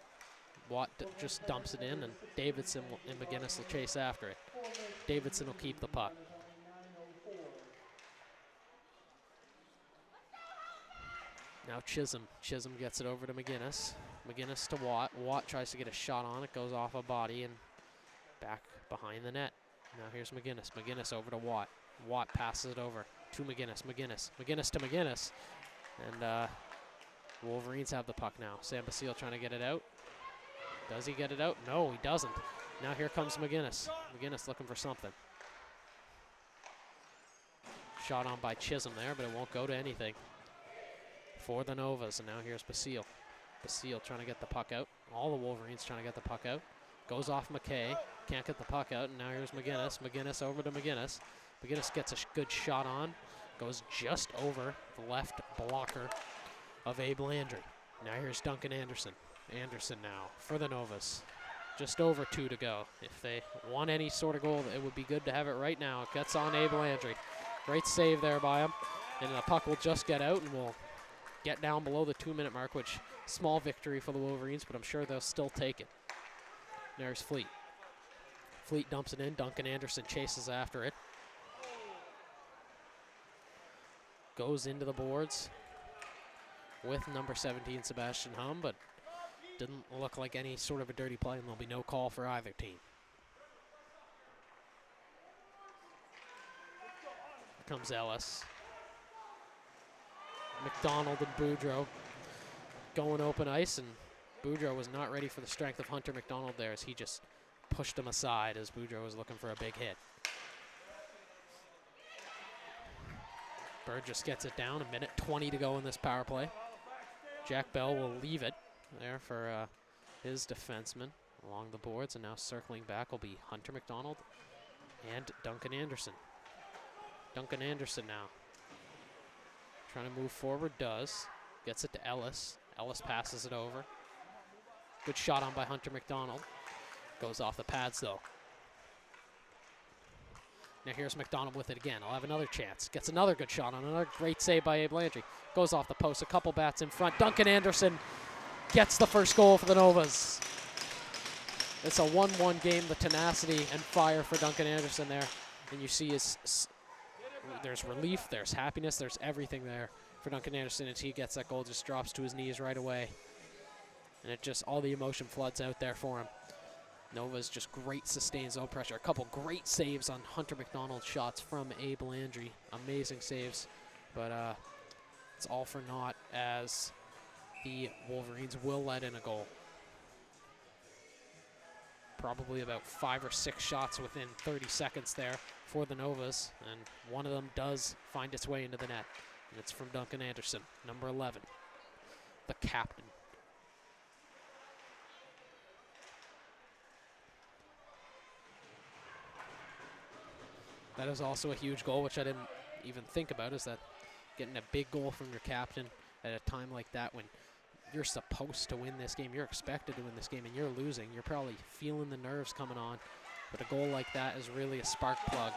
Watt just dumps it in, and Davidson and McGinnis will chase after it. Davidson will keep the puck. Now Chisholm gets it over to McGinnis. McGinnis to Watt. Watt tries to get a shot on it, goes off a body and back behind the net. Now here's McGinnis. McGinnis over to Watt. Watt passes it over to McGinnis. McGinnis to McGinnis. And Wolverines have the puck now. Sam Basile trying to get it out. Does he get it out? No, he doesn't. Now here comes McGinnis. McGinnis looking for something. Shot on by Chisholm there, but it won't go to anything for the Novas. And now here's Basile. Basile trying to get the puck out. All the Wolverines trying to get the puck out. Goes off McKay. Can't get the puck out. And now here's McGinnis. McGinnis over to McGinnis. McGinnis gets a good shot on. Goes just over the left blocker of Abe Landry. Now here's Duncan Anderson. Anderson now for the Novas. Just over 2 to go. If they want any sort of goal, it would be good to have it right now. It gets on Abe Landry. Great save there by him. And the puck will just get out and will get down below the 2-minute mark, which small victory for the Wolverines, but I'm sure they'll still take it. There's Fleet. Fleet dumps it in. Duncan Anderson chases after it. Goes into the boards with number 17, Sebastian Hum, but didn't look like any sort of a dirty play, and there'll be no call for either team. Here comes Ellis. McDonald and Boudreau going open ice, and Boudreau was not ready for the strength of Hunter McDonald there, as he just pushed him aside as Boudreau was looking for a big hit. Burgess gets it down, 1:20 to go in this power play. Jack Bell will leave it there for his defenseman along the boards, and now circling back will be Hunter McDonald and Duncan Anderson. Duncan Anderson now trying to move forward, does. Gets it to Ellis. Ellis passes it over. Good shot on by Hunter McDonald. Goes off the pads though. Now here's McDonald with it again. I'll have another chance. Gets another good shot on another great save by Abe Landry. Goes off the post, a couple bats in front. Duncan Anderson gets the first goal for the Novas. It's a 1-1 game, the tenacity and fire for Duncan Anderson there. And you see there's relief, there's happiness, there's everything there for Duncan Anderson as he gets that goal, just drops to his knees right away. And it just, all the emotion floods out there for him. Nova's just great sustained zone pressure. A couple great saves on Hunter McDonald's shots from Abe Landry. Amazing saves, but it's all for naught as the Wolverines will let in a goal. Probably about 5 or 6 shots within 30 seconds there for the Novas, and one of them does find its way into the net, and it's from Duncan Anderson, number 11, the captain. That is also a huge goal, which I didn't even think about, is that getting a big goal from your captain at a time like that when you're supposed to win this game. You're expected to win this game, and you're losing. You're probably feeling the nerves coming on. But a goal like that is really a spark plug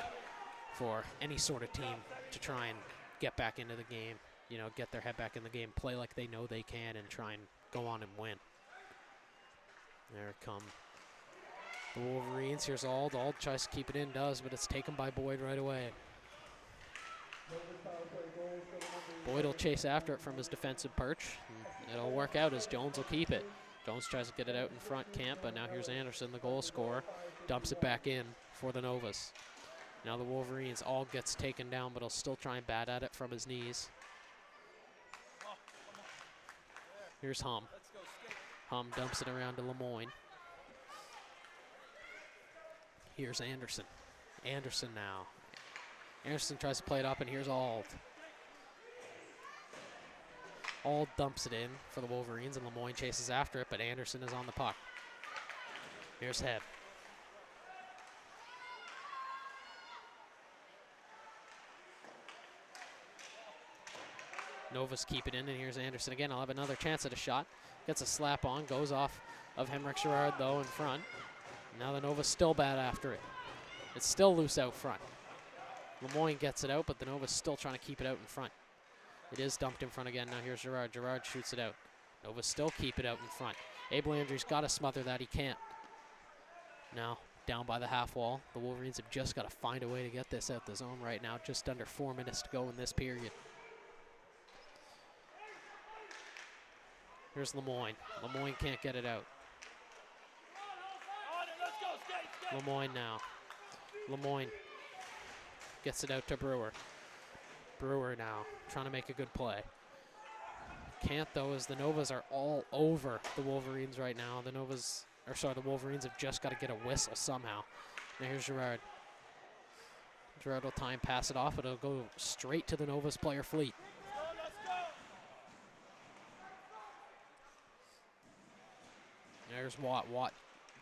for any sort of team to try and get back into the game, you know, get their head back in the game, play like they know they can, and try and go on and win. There come the Wolverines. Here's Ald. Ald tries to keep it in, does, but it's taken by Boyd right away. Boyd will chase after it from his defensive perch. It'll work out as Jones will keep it. Jones tries to get it out in front, can't, but now here's Anderson, the goal scorer. Dumps it back in for the Novas. Now the Wolverines, all gets taken down, but he'll still try and bat at it from his knees. Here's Hum. Hum dumps it around to Lemoyne. Here's Anderson. Anderson now. Anderson tries to play it up, and here's Ald. Ald dumps it in for the Wolverines, and Lemoyne chases after it, but Anderson is on the puck. Here's Heb. Novas keep it in, and here's Anderson again. I'll have another chance at a shot. Gets a slap on, goes off of Henrik Gerard, though, in front. Now the Novas still bat after it. It's still loose out front. Lemoyne gets it out, but the Novas still trying to keep it out in front. It is dumped in front again. Now here's Gerard. Gerard shoots it out. Novas still keep it out in front. Abe Landry's got to smother that. He can't. Now down by the half wall. The Wolverines have just got to find a way to get this out the zone right now. Just under 4 minutes to go in this period. Here's Lemoyne. Lemoyne can't get it out. Lemoyne now. Lemoyne gets it out to Brewer. Brewer now trying to make a good play. Can't, though, as the Novas are all over the Wolverines right now. The Wolverines have just got to get a whistle somehow. Now here's Gerard. Gerard will time pass it off, but it'll go straight to the Novas player Fleet. There's Watt. Watt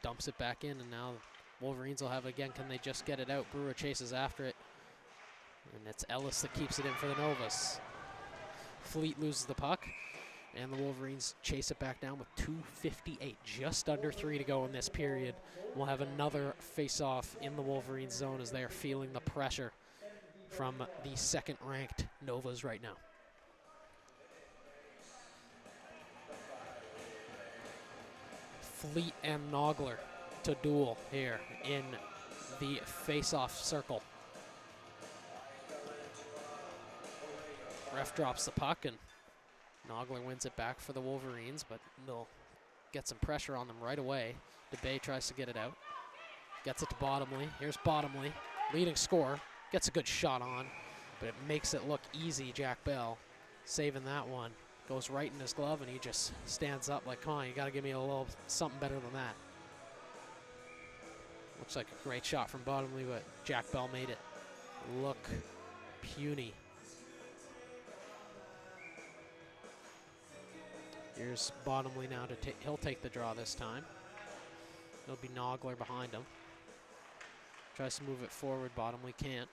dumps it back in, and now Wolverines will have it again. Can they just get it out? Brewer chases after it. And it's Ellis that keeps it in for the Novas. Fleet loses the puck, and the Wolverines chase it back down with 2:58, just under 3 to go in this period. We'll have another face-off in the Wolverines zone as they are feeling the pressure from the second-ranked Novas right now. Fleet and Nogler to duel here in the face-off circle. Ref drops the puck, and Nogler wins it back for the Wolverines, but they'll get some pressure on them right away. DeBay tries to get it out. Gets it to Bottomley. Here's Bottomley, leading scorer. Gets a good shot on, but it makes it look easy. Jack Bell saving that one. Goes right in his glove, and he just stands up like, come on, you got to give me a little something better than that. Looks like a great shot from Bottomley, but Jack Bell made it look puny. Here's Bottomley now to take. He'll take the draw this time. It'll be Nogler behind him. Tries to move it forward. Bottomley can't.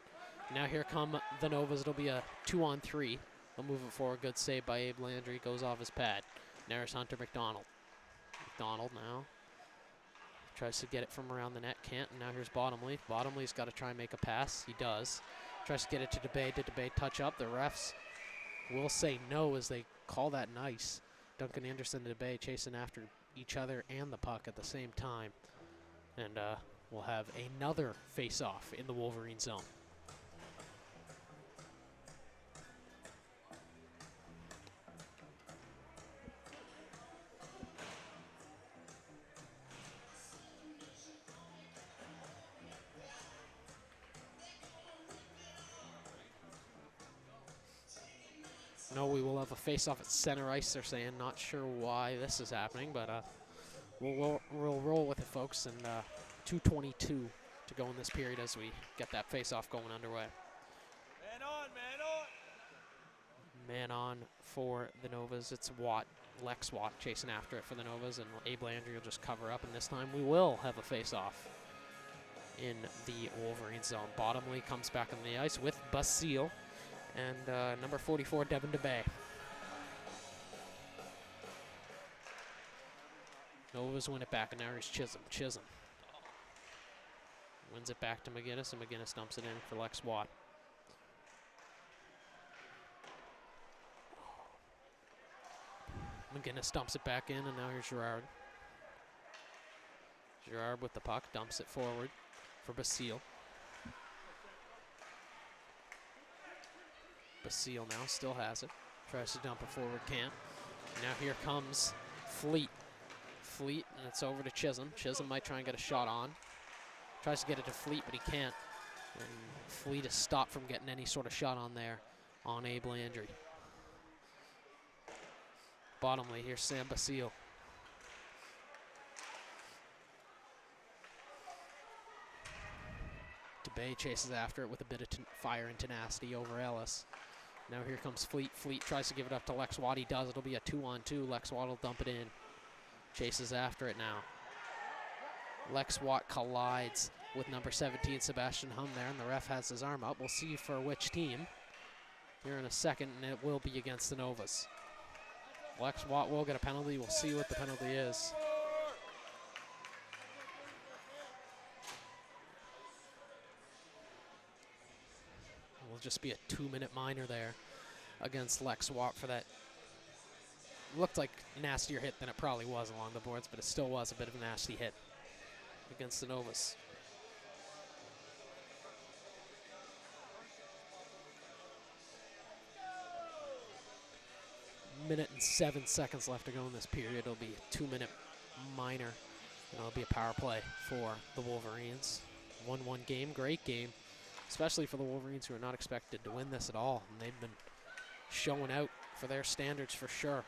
Now here come the Novas. It'll be a 2-on-3. They'll move it forward. Good save by Abe Landry. Goes off his pad. Now here's Hunter McDonald. McDonald now tries to get it from around the net. Can't. And now here's Bottomley. Bottomley's got to try and make a pass. He does. Tries to get it to DeBay. Did DeBay touch up? The refs will say no as they call that nice. Duncan Anderson and DeBay chasing after each other and the puck at the same time. And we'll have another face-off in the Wolverine zone. No, we will have a face-off at center ice, they're saying. Not sure why this is happening, but we'll roll with it, folks. And 2:22 to go in this period as we get that face-off going underway. Man on, man on. Man on for the Novas. It's Watt, Lex Watt chasing after it for the Novas, and Abe Landry will just cover up, and this time we will have a face-off in the Wolverine zone. Bottomley comes back on the ice with Basile. And number 44, Devin DeBay. Novas win it back, and now here's Chisholm. Chisholm wins it back to McGinnis, and McGinnis dumps it in for Lex Watt. McGinnis dumps it back in, and now here's Girard. Girard with the puck, dumps it forward for Basile. Basile now still has it. Tries to dump it forward, can't. Now here comes Fleet. Fleet, and it's over to Chisholm. Chisholm might try and get a shot on. Tries to get it to Fleet, but he can't. And Fleet is stopped from getting any sort of shot on there on Abe Landry. Bottomly, here's Sam Basile. DeBay chases after it with a bit of fire and tenacity over Ellis. Now here comes Fleet. Fleet tries to give it up to Lex Watt. He does. It'll be a 2-on-2. Lex Watt will dump it in. Chases after it now. Lex Watt collides with number 17, Sebastian Hum there, and the ref has his arm up. We'll see for which team here in a second, and it will be against the Novas. Lex Watt will get a penalty. We'll see what the penalty is. It will just be a 2-minute minor there against Lex Watt for that. Looked like a nastier hit than it probably was along the boards, but it still was a bit of a nasty hit against the Novas. Minute and 7 seconds left to go in this period. It'll be a 2-minute minor, and it'll be a power play for the Wolverines. 1-1 game, great game, especially for the Wolverines, who are not expected to win this at all, and they've been showing out for their standards for sure.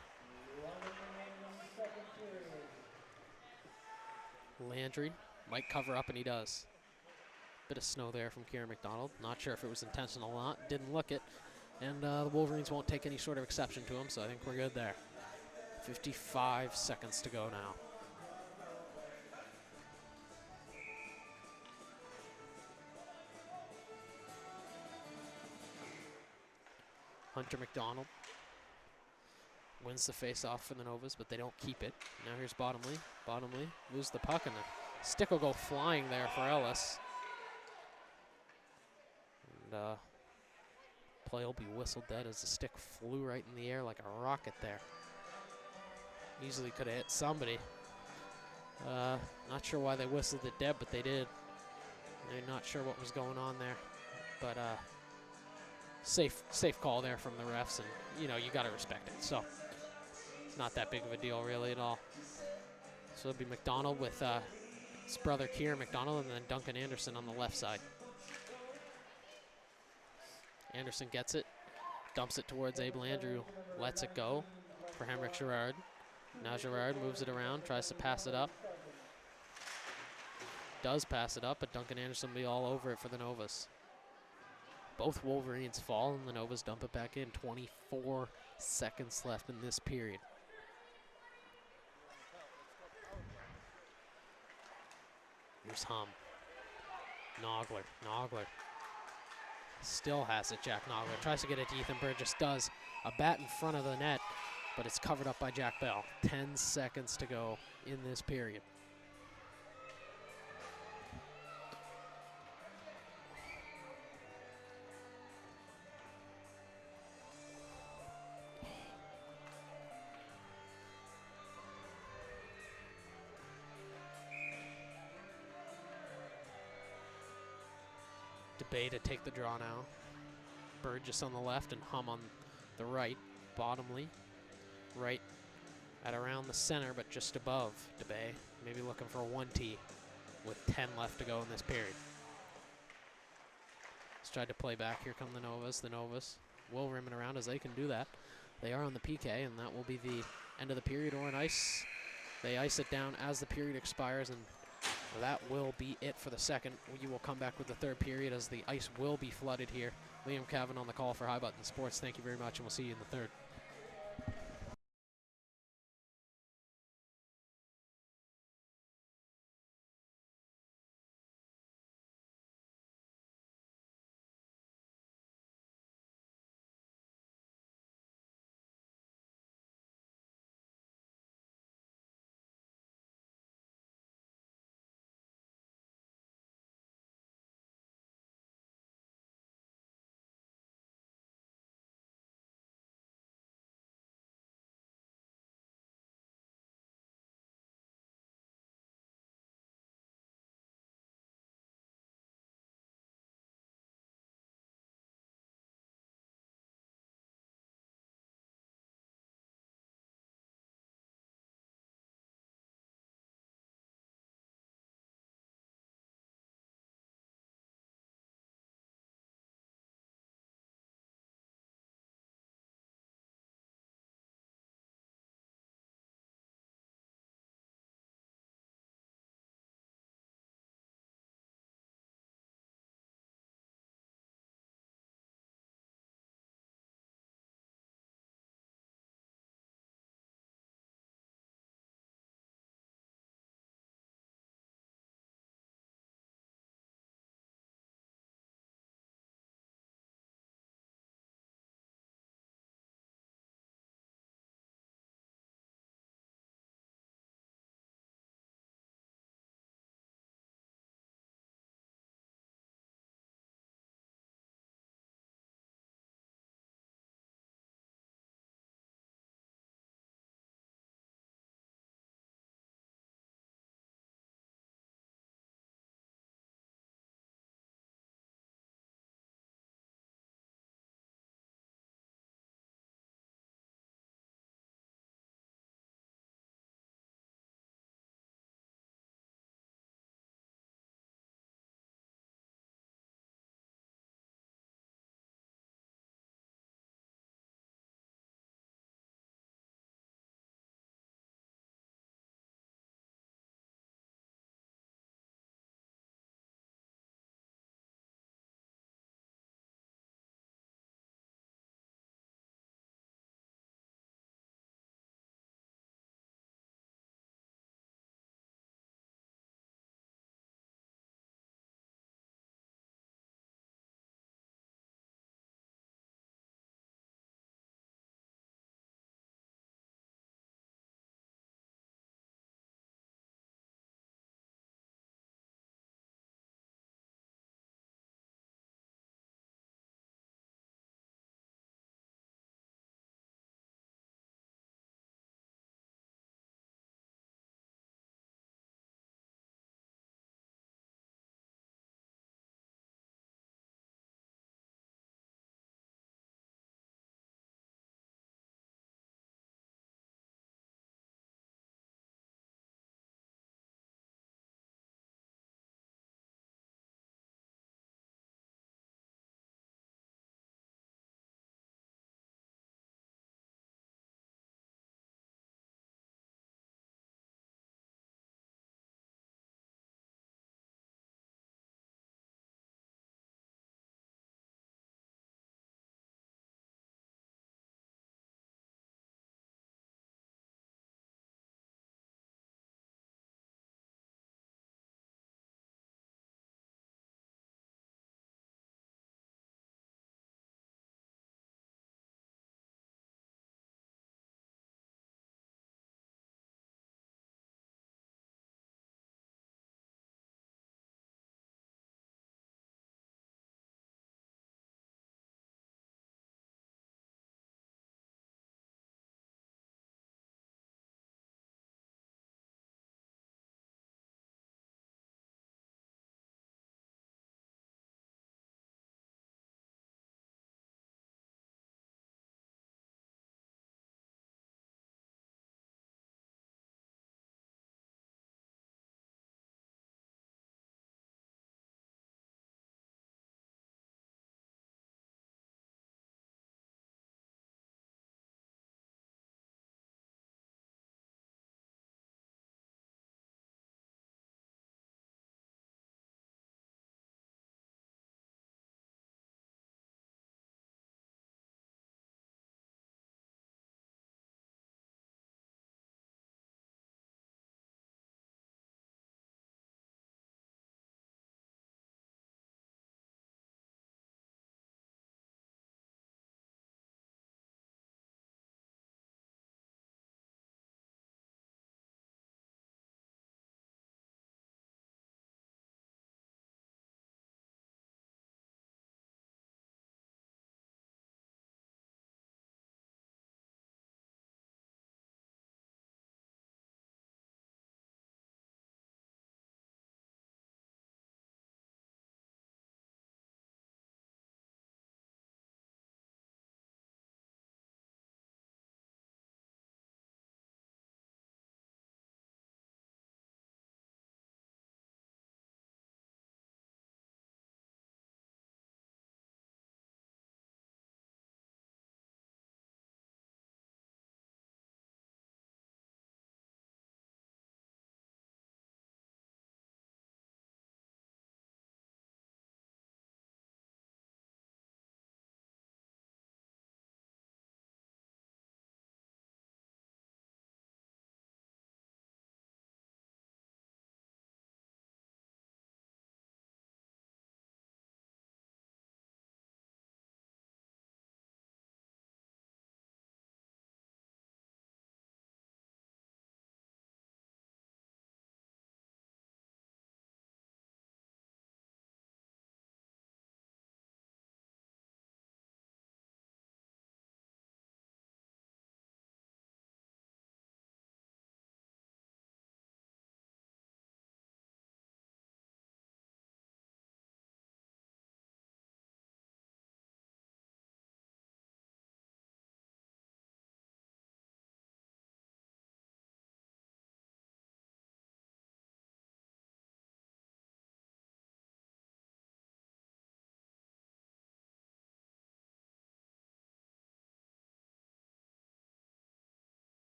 Landry might cover up, and he does. Bit of snow there from Kieran McDonald. Not sure if it was intentional or not. Didn't look it. And the Wolverines won't take any sort of exception to him, so I think we're good there. 55 seconds to go now. Hunter McDonald wins the face-off for the Novas, but they don't keep it. Now here's Bottomley. Bottomley loses the puck, and the stick will go flying there for Ellis. And play will be whistled dead as the stick flew right in the air like a rocket there. Easily could have hit somebody. Not sure why they whistled it dead, but they did. They're not sure what was going on there, but safe call there from the refs, and you know, you got to respect it. So it's not that big of a deal really at all. So it'll be McDonald with his brother Kieran McDonald, and then Duncan Anderson on the left side. Anderson gets it, dumps it towards Abe Landry, lets it go for Henrik Girard. Now Girard moves it around, tries to pass it up. Does pass it up, but Duncan Anderson will be all over it for the Novas. Both Wolverines fall, and the Novas dump it back in. 24 seconds left in this period. Here's Hum. Nogler. Still has it, Jack Nogler. Tries to get it to Ethan Burgess, does. A bat in front of the net, but it's covered up by Jack Bell. 10 seconds to go in this period. DeBay to take the draw now. Burgess on the left and Hum on the right. Bottomley right at around the center, but just above DeBay. Maybe looking for a 1T with 10 left to go in this period. Let's try to play back. Here come the Novas. The Novas will rim it around, as they can do that. They are on the PK, and that will be the end of the period, or an ice. They ice it down as the period expires, and that will be it for the second. You will come back with the third period, as the ice will be flooded here. Liam Cavan on the call for High Button Sports. Thank you very much, and we'll see you in the third.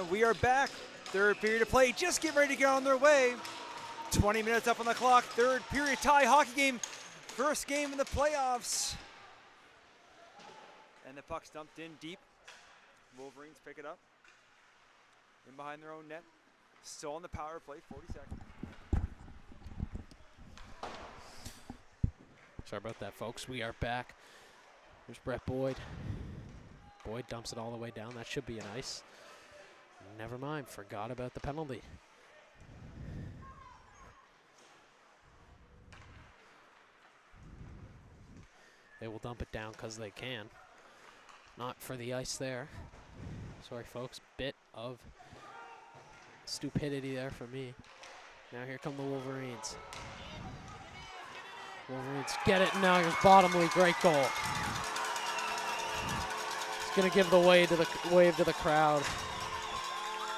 And we are back. Third period of play. Just get ready to get on their way. 20 minutes up on the clock. Third period tie hockey game. First game in the playoffs. And the puck's dumped in deep. Wolverines pick it up. In behind their own net. Still on the power play. 40 seconds. Sorry about that, folks. We are back. Here's Brett Boyd. Boyd dumps it all the way down. That should be an ice. Never mind. Forgot about the penalty. They will dump it down because they can. Not for the ice there. Sorry, folks. Bit of stupidity there for me. Now here come the Wolverines. Wolverines get it. Now here's Bottomley. Great goal. He's going to give the wave to the crowd.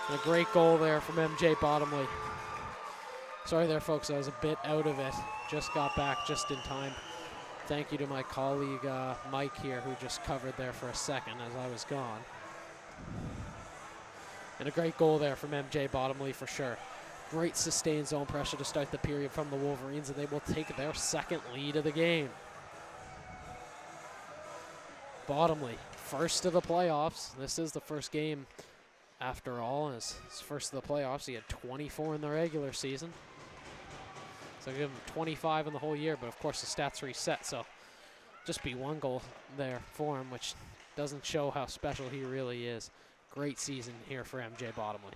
And a great goal there from MJ Bottomley. Sorry there, folks. I was a bit out of it. Just got back just in time. Thank you to my colleague Mike here, who just covered there for a second as I was gone. And a great goal there from MJ Bottomley for sure. Great sustained zone pressure to start the period from the Wolverines, and they will take their second lead of the game. Bottomley, first of the playoffs. This is the first game after all. His first of the playoffs. He had 24 in the regular season. So give him 25 in the whole year, but of course the stats reset, so just be one goal there for him, which doesn't show how special he really is. Great season here for MJ Bottomley.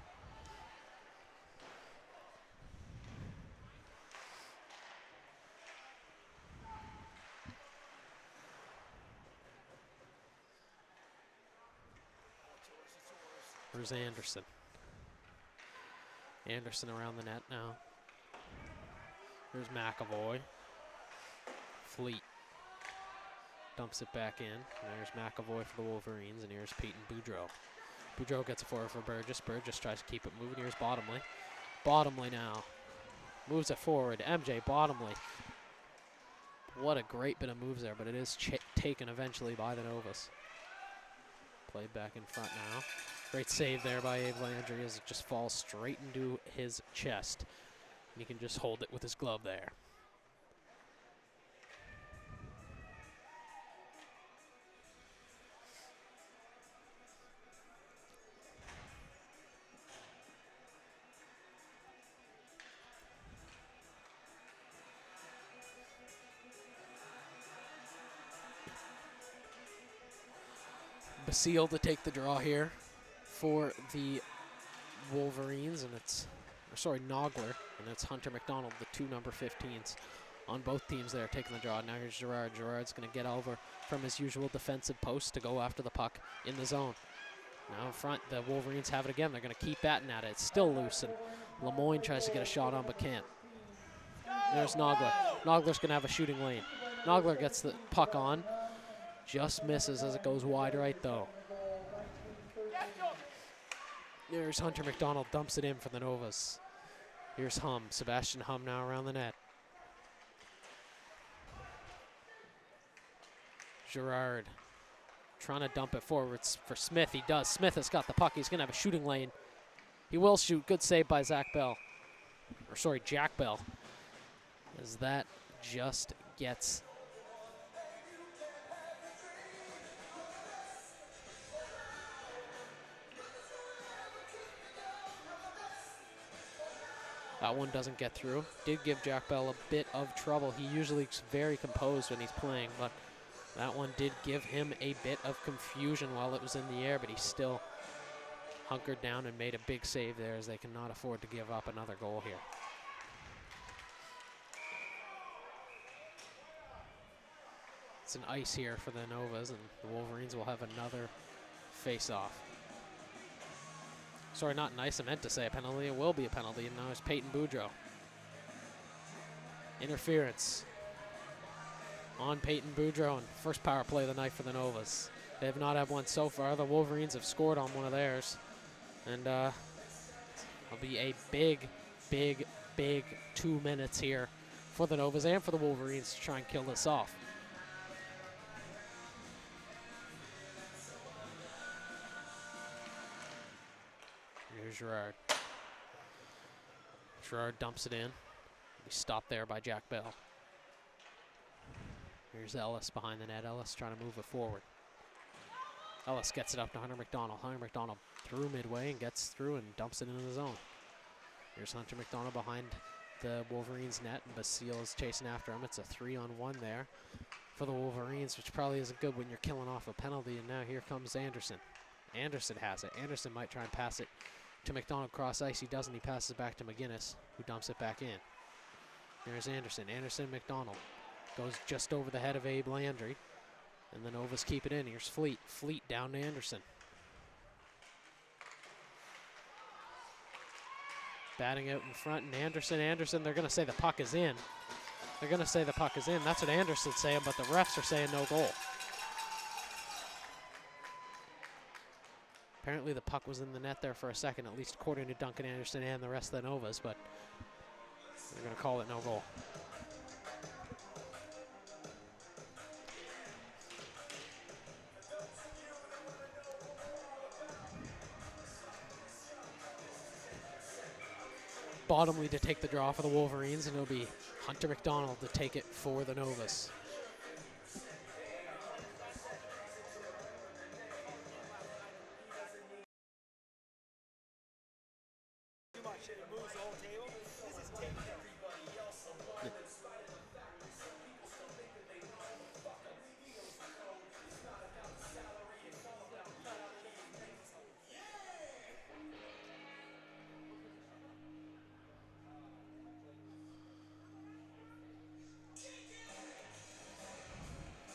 There's Anderson. Anderson around the net now. Here's McAvoy. Fleet dumps it back in. There's McAvoy for the Wolverines, and here's Peyton Boudreau. Boudreau gets it forward for Burgess. Burgess tries to keep it moving. Here's Bottomley. Bottomley now moves it forward. MJ Bottomley. What a great bit of moves there, but it is taken eventually by the Novas. Played back in front now. Great save there by Abe Landry as it just falls straight into his chest. And he can just hold it with his glove there. Basile to take the draw here for the Wolverines, and it's, Nogler, and it's Hunter McDonald, the two number 15s on both teams there taking the draw. Now here's Gerard. Gerard's going to get over from his usual defensive post to go after the puck in the zone. Now in front, the Wolverines have it again. They're going to keep batting at it. It's still loose, and Lemoyne tries to get a shot on but can't. There's Nogler. Nogler's going to have a shooting lane. Nogler gets the puck on. Just misses as it goes wide right, though. There's Hunter McDonald, dumps it in for the Novas. Here's Hum, Sebastian Hum now around the net. Gerard trying to dump it forwards for Smith. He does. Smith has got the puck. He's going to have a shooting lane. He will shoot. Good save by Jack Bell. As that just gets that one doesn't get through. Did give Jack Bell a bit of trouble. He usually is very composed when he's playing, but that one did give him a bit of confusion while it was in the air, but he still hunkered down and made a big save there, as they cannot afford to give up another goal here. It's an ice here for the Novas, and the Wolverines will have another face-off. Sorry, not nice. I meant to say a penalty. It will be a penalty, and now it's Peyton Boudreau. Interference on Peyton Boudreau, and first power play of the night for the Novas. They have not had one so far. The Wolverines have scored on one of theirs, and it'll be a big 2 minutes here for the Novas and for the Wolverines to try and kill this off. Girard. Girard dumps it in. He stopped there by Jack Bell. Here's Ellis behind the net. Ellis trying to move it forward. Ellis gets it up to Hunter McDonald. Hunter McDonald through midway and gets through and dumps it into the zone. Here's Hunter McDonald behind the Wolverines net, and Basile is chasing after him. It's a 3-on-1 there for the Wolverines, which probably isn't good when you're killing off a penalty. And now here comes Anderson. Anderson has it. Anderson might try and pass it to McDonald cross ice. He doesn't. He passes back to McGinnis, who dumps it back in. There's Anderson. Anderson, McDonald. Goes just over the head of Abe Landry. And the Novas keep it in. Here's Fleet. Fleet down to Anderson. Batting out in front, and Anderson, they're going to say the puck is in. They're going to say the puck is in. That's what Anderson's saying, but the refs are saying no goal. Apparently the puck was in the net there for a second, at least according to Duncan Anderson and the rest of the Novas, but they're going to call it no goal. Bottomley to take the draw for the Wolverines, and it'll be Hunter McDonald to take it for the Novas. Too much. It moves the whole table. This is taking everybody else away.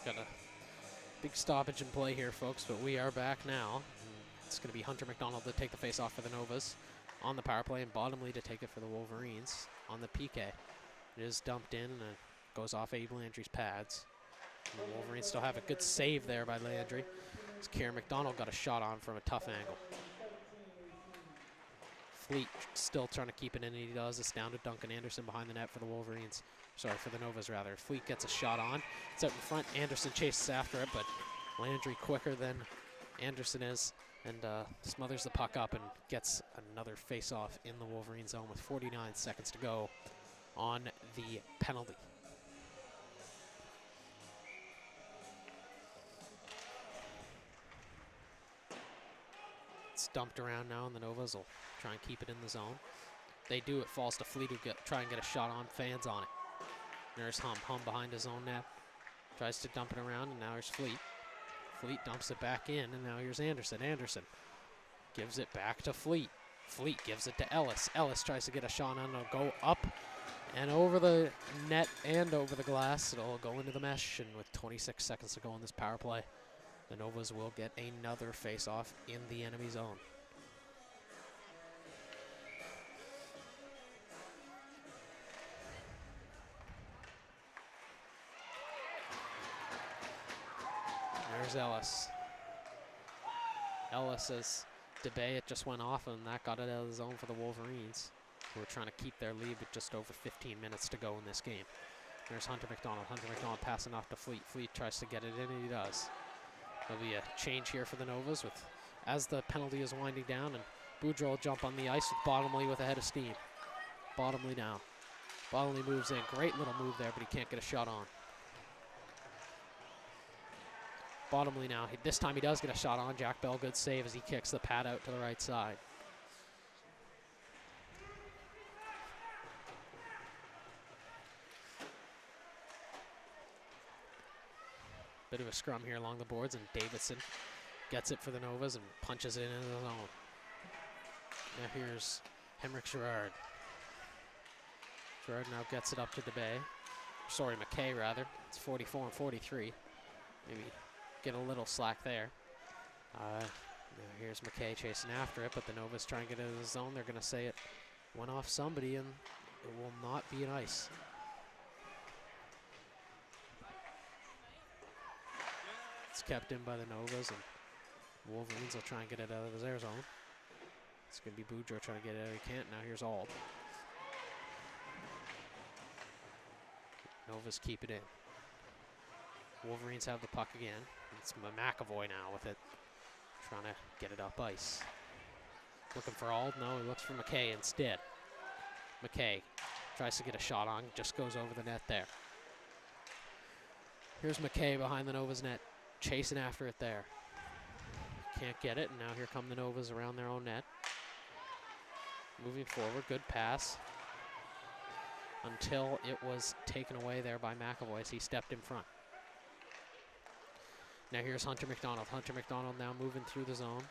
Got a big stoppage in play here, folks, but we are back now. It's going to be Hunter McDonald to take the face-off for the Novas on the power play, and Bottomley to take it for the Wolverines on the PK. It is dumped in, and it goes off Abe Landry's pads. And the Wolverines still have a good save there by Landry. As Kieran McDonald got a shot on from a tough angle. Fleet still trying to keep it in, and he does. It's down to Duncan Anderson behind the net for the Wolverines. Sorry, for the Novas, rather. Fleet gets a shot on. It's out in front. Anderson chases after it, but Landry quicker than Anderson is, and smothers the puck up and gets another face-off in the Wolverine zone with 49 seconds to go on the penalty. It's dumped around now, and the Novas will try and keep it in the zone. They do. It falls to Fleet, who try and get a shot on. Fans on it. There's Hum. Hum behind his own net. Tries to dump it around, and now here's Fleet. Fleet dumps it back in, and now here's Anderson. Anderson gives it back to Fleet. Fleet gives it to Ellis. Ellis tries to get a shot on. It'll go up and over the net and over the glass. It'll go into the mesh, and with 26 seconds to go in this power play, the Novas will get another face-off in the enemy zone. There's Ellis. Ellis says DeBay, it just went off, and that got it out of the zone for the Wolverines, who are trying to keep their lead with just over 15 minutes to go in this game. There's Hunter McDonald. Hunter McDonald passing off to Fleet. Fleet tries to get it in, and he does. There'll be a change here for the Novas with, as the penalty is winding down, and Boudreau will jump on the ice with Bottomley with a head of steam. Bottomley now. Bottomley moves in. Great little move there, but he can't get a shot on. Bottomley now. This time he does get a shot on. Jack Bell, good save as he kicks the pad out to the right side. Bit of a scrum here along the boards, and Davidson gets it for the Novas and punches it into the zone. Now here's Henrik Girard. Girard now gets it up to DeBay. Sorry, McKay rather. It's 44 and 43. Maybe get a little slack there. Now here's McKay chasing after it, but the Novas try and get it in the zone. They're going to say it went off somebody, and it will not be an ice. It's kept in by the Novas, and Wolverines will try and get it out of their zone. It's going to be Boudreau trying to get it out. He can't. Now here's Auld. Novas keep it in. Wolverines have the puck again. It's McAvoy now with it, trying to get it up ice. Looking for Ald. No, he looks for McKay instead. McKay tries to get a shot on, just goes over the net there. Here's McKay behind the Nova's net, chasing after it there. Can't get it, and now here come the Novas around their own net. Moving forward, good pass. Until it was taken away there by McAvoy as he stepped in front. Now here's Hunter McDonald. Hunter McDonald now moving through the zone.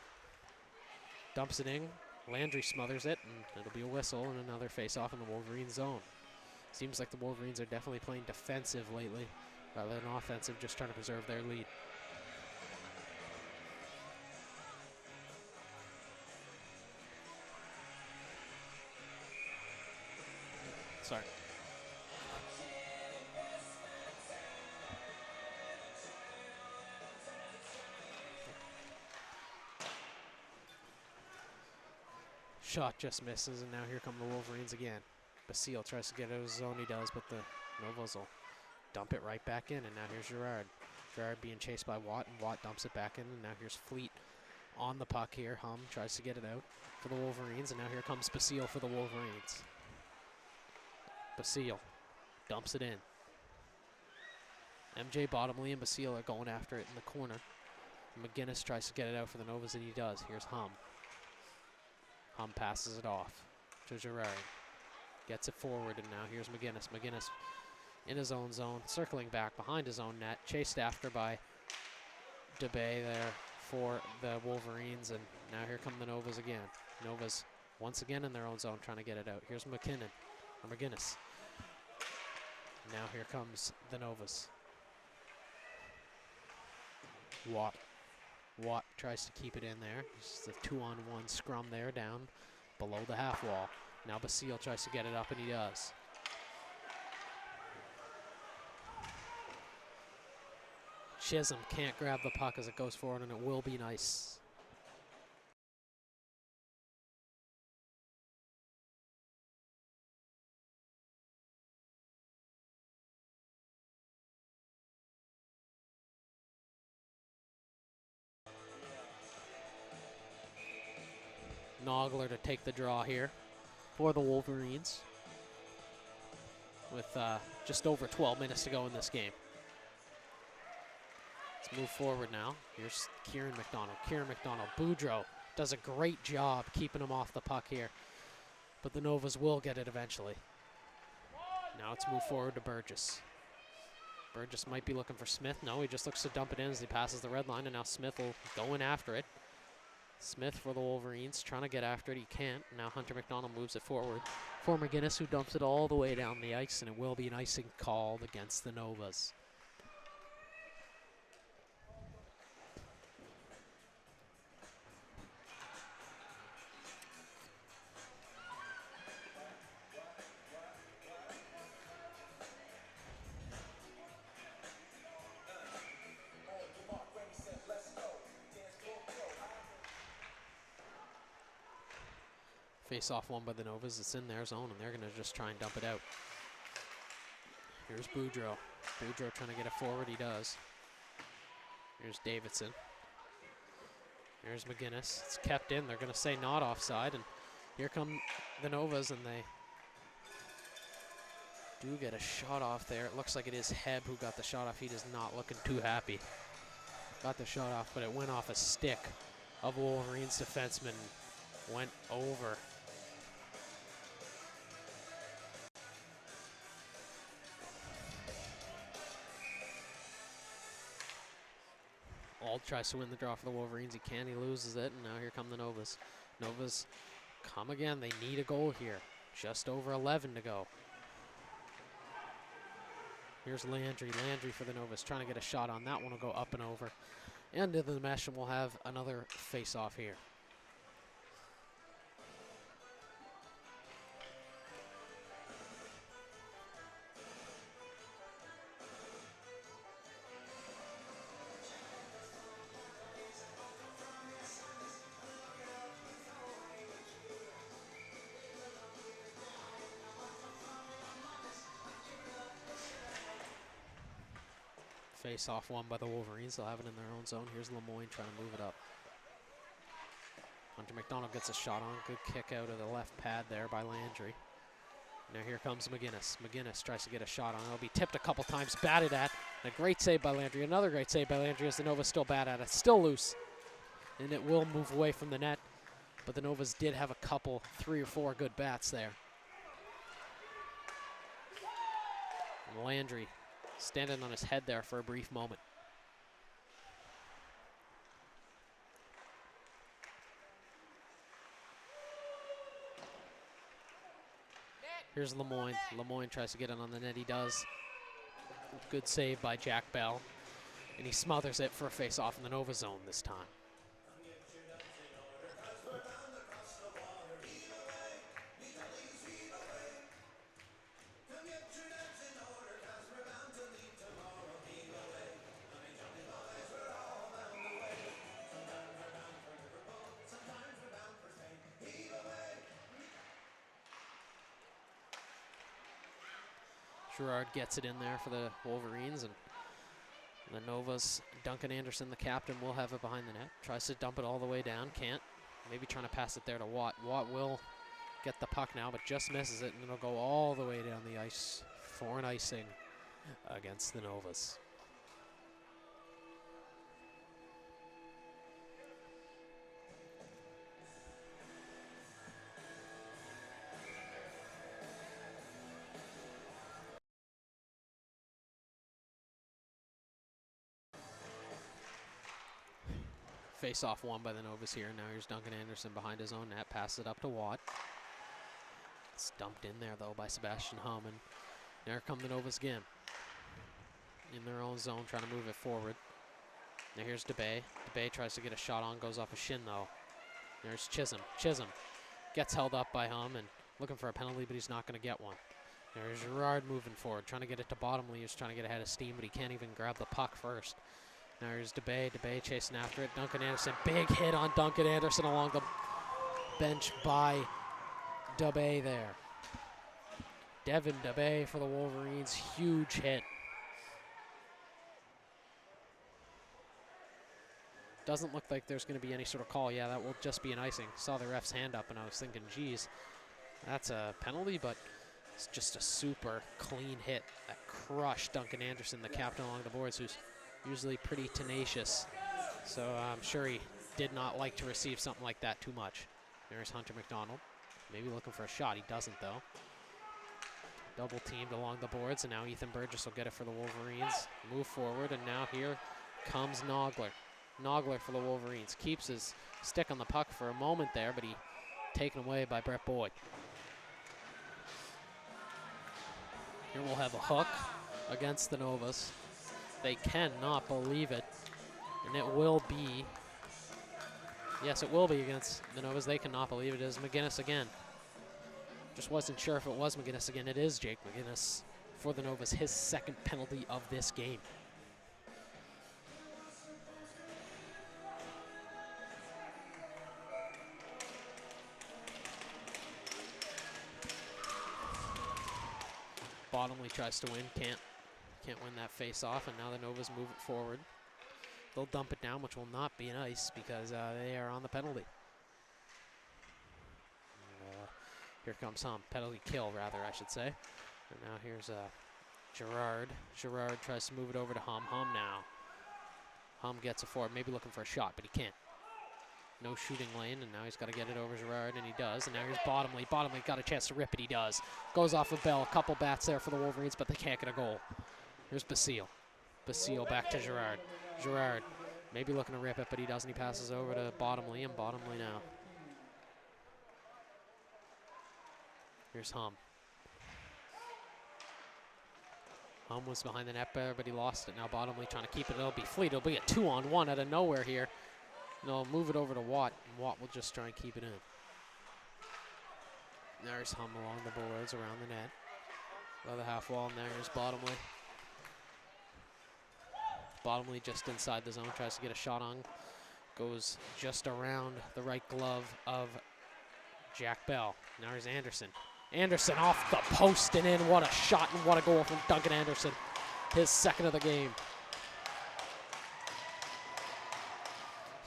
Dumps it in. Landry smothers it, and it'll be a whistle and another face-off in the Wolverines zone. Seems like the Wolverines are definitely playing defensive lately rather than offensive, just trying to preserve their lead. Sorry. Shot just misses, and now here come the Wolverines again. Basile tries to get out of his zone, he does, but the Novas will dump it right back in, and now here's Gerard. Gerard being chased by Watt, and Watt dumps it back in, and now here's Fleet on the puck here. Hum tries to get it out for the Wolverines, and now here comes Basile for the Wolverines. Basile dumps it in. MJ Bottomley and Basile are going after it in the corner. McGinnis tries to get it out for the Novas, and he does. Here's Hum. Hum passes it off to Gerard. Gets it forward, and now here's McGinnis. McGinnis in his own zone, circling back behind his own net, chased after by DeBay there for the Wolverines, and now here come the Novas again. Novas once again in their own zone trying to get it out. Here's McKinnon, or McGinnis. Now here comes the Novas. Watt. Watt tries to keep it in there. It's the 2-on-1 scrum there down below the half wall. Now Basile tries to get it up, and he does. Chisholm can't grab the puck as it goes forward, and it will be nice. Nogler to take the draw here for the Wolverines with just over 12 minutes to go in this game. Let's move forward now. Here's Kieran McDonald. Kieran McDonald. Boudreau does a great job keeping him off the puck here, but the Novas will get it eventually. Now let's move forward to Burgess. Burgess might be looking for Smith. No, he just looks to dump it in as he passes the red line, and now Smith will go in after it. Smith for the Wolverines, trying to get after it. He can't. Now Hunter McDonald moves it forward for McGinnis, who dumps it all the way down the ice, and it will be an icing called against the Novas. Face-off one by the Novas. It's in their zone, and they're going to just try and dump it out. Here's Boudreau. Boudreau trying to get it forward. He does. Here's Davidson. Here's McGinnis. It's kept in. They're going to say not offside, and here come the Novas, and they do get a shot off there. It looks like it is Heb who got the shot off. He is not looking too happy. Got the shot off, but it went off a stick of Wolverines defenseman. Went over. Ald tries to win the draw for the Wolverines. He can, he loses it, and now here come the Novas. Novas come again. They need a goal here. Just over 11 to go. Here's Landry. Landry for the Novas, trying to get a shot on that one. Will go up and over. And into the mesh, and we'll have another face-off here. Face-off one by the Wolverines. They'll have it in their own zone. Here's Lemoyne trying to move it up. Hunter McDonald gets a shot on. Good kick out of the left pad there by Landry. Now here comes McGinnis. McGinnis tries to get a shot on. It'll be tipped a couple times, batted at. And a great save by Landry. Another great save by Landry as the Nova's still bad at it. Still loose. And it will move away from the net. But the Novas did have a couple, 3 or 4 good bats there. And Landry standing on his head there for a brief moment. Here's Lemoyne. Lemoyne tries to get it on the net. He does. Good save by Jack Bell. And he smothers it for a face-off in the Nova zone this time. Gerard gets it in there for the Wolverines, and the Novas, Duncan Anderson, the captain, will have it behind the net. Tries to dump it all the way down, can't. Maybe trying to pass it there to Watt. Watt will get the puck now, but just misses it, and it'll go all the way down the ice for an icing against the Novas. Face-off won by the Novas here. Now here's Duncan Anderson behind his own net. Passes it up to Watt. It's dumped in there, though, by Sebastian Hum. And there come the Novas again. In their own zone, trying to move it forward. Now here's DeBay. DeBay tries to get a shot on. Goes off a shin, though. There's Chisholm. Chisholm gets held up by Hum and looking for a penalty, but he's not going to get one. There's Gerard moving forward, trying to get it to Bottomley. He's trying to get ahead of steam, but he can't even grab the puck first. Now here's DeBay. DeBay chasing after it. Duncan Anderson. Big hit on Duncan Anderson along the bench by DeBay there. Devin DeBay for the Wolverines. Huge hit. Doesn't look like there's going to be any sort of call. Yeah, that will just be an icing. Saw the ref's hand up, and I was thinking, geez, that's a penalty, but it's just a super clean hit that crushed Duncan Anderson, the captain along the boards, who's usually pretty tenacious. So I'm sure he did not like to receive something like that too much. There's Hunter McDonald. Maybe looking for a shot. He doesn't, though. Double teamed along the boards, and now Ethan Burgess will get it for the Wolverines. Move forward, and now here comes Nogler. Nogler for the Wolverines. Keeps his stick on the puck for a moment there, but he taken away by Brett Boyd. Here we'll have a hook against the Novas. They cannot believe it, and it will be, yes, it will be against the Novas. They cannot believe it. It is McGinnis again. Just wasn't sure if it was McGinnis again. It is Jake McGinnis for the Novas, his second penalty of this game. Bottomley tries to win, can't win that face-off, and now the Novas move it forward. They'll dump it down, which will not be an ice because they are on the penalty. And, here comes Hum. Penalty kill, rather, I should say. And now here's Gerard. Gerard tries to move it over to Hum. Hum now. Hum gets it forward, maybe looking for a shot, but he can't. No shooting lane, and now he's got to get it over Gerard, and he does. And now here's Bottomley. Bottomley got a chance to rip it, he does. Goes off of Bell. A couple bats there for the Wolverines, but they can't get a goal. Here's Basile. Basile back to Gerard. Gerard maybe looking to rip it, but he doesn't. He passes over to Bottomley, and Bottomley now. Here's Hum. Hum was behind the net there, but he lost it. Now Bottomley trying to keep it. It'll be Fleet. It'll be a 2-on-1 out of nowhere here. No, move it over to Watt, and Watt will just try and keep it in. There's Hum along the boards around the net. By the half wall, and there's Bottomley. Bottomley just inside the zone, tries to get a shot on. Goes just around the right glove of Jack Bell. Now here's Anderson. Anderson off the post and in. What a shot and what a goal from Duncan Anderson. His second of the game.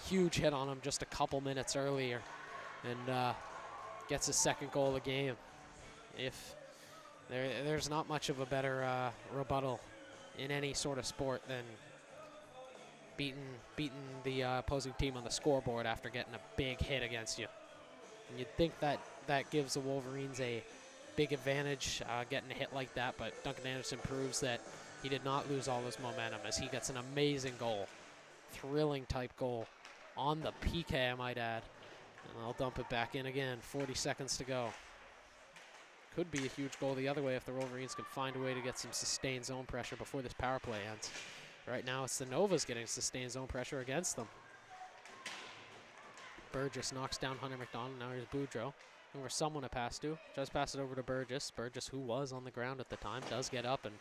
Huge hit on him just a couple minutes earlier. and gets his second goal of the game. If there's not much of a better rebuttal in any sort of sport than beating the opposing team on the scoreboard after getting a big hit against you. And you'd think that that gives the Wolverines a big advantage getting a hit like that, but Duncan Anderson proves that he did not lose all his momentum as he gets an amazing goal. Thrilling type goal on the PK, I might add. And I'll dump it back in again. 40 seconds to go. Could be a huge goal the other way if the Wolverines can find a way to get some sustained zone pressure before this power play ends. Right now it's the Novas getting sustained zone pressure against them. Burgess knocks down Hunter McDonald. Now here's Boudreau. Looking for someone to pass to. Just pass it over to Burgess. Burgess, who was on the ground at the time, does get up and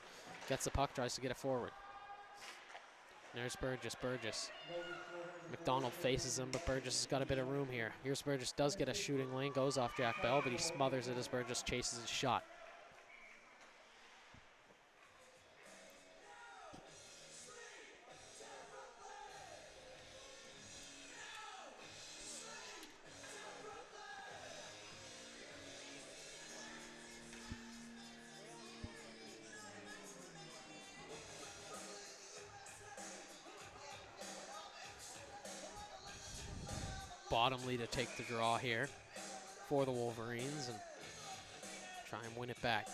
gets the puck, tries to get it forward. There's Burgess. Burgess. McDonald faces him, but Burgess has got a bit of room here. Here's Burgess, does get a shooting lane, goes off Jack Bell, but he smothers it as Burgess chases his shot. Bottomley to take the draw here for the Wolverines and try and win it back.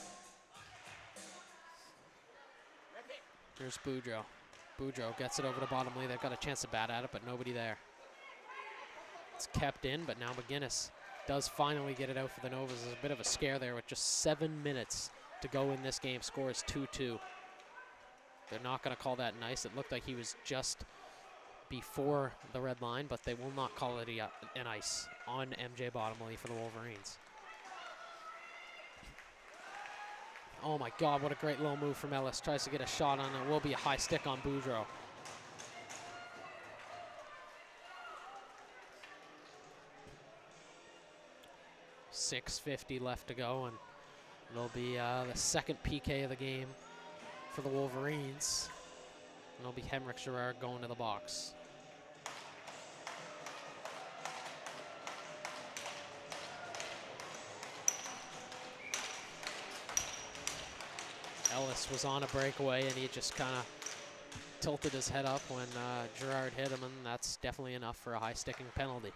Here's Boudreau. Boudreau gets it over to Bottomley. They've got a chance to bat at it, but nobody there. It's kept in, but now McGinnis does finally get it out for the Novas. There's a bit of a scare there with just 7 minutes to go in this game. Score is 2-2. They're not going to call that nice. It looked like he was just before the red line, but they will not call it an ice on MJ Bottomley for the Wolverines. Oh my God, what a great little move from Ellis. Tries to get a shot on it. Will be a high stick on Boudreau. .650 left to go, and it'll be the second PK of the game for the Wolverines. And it'll be Henrik Gerard going to the box. Ellis was on a breakaway, and he just kind of tilted his head up when Gerard hit him, and that's definitely enough for a high-sticking penalty.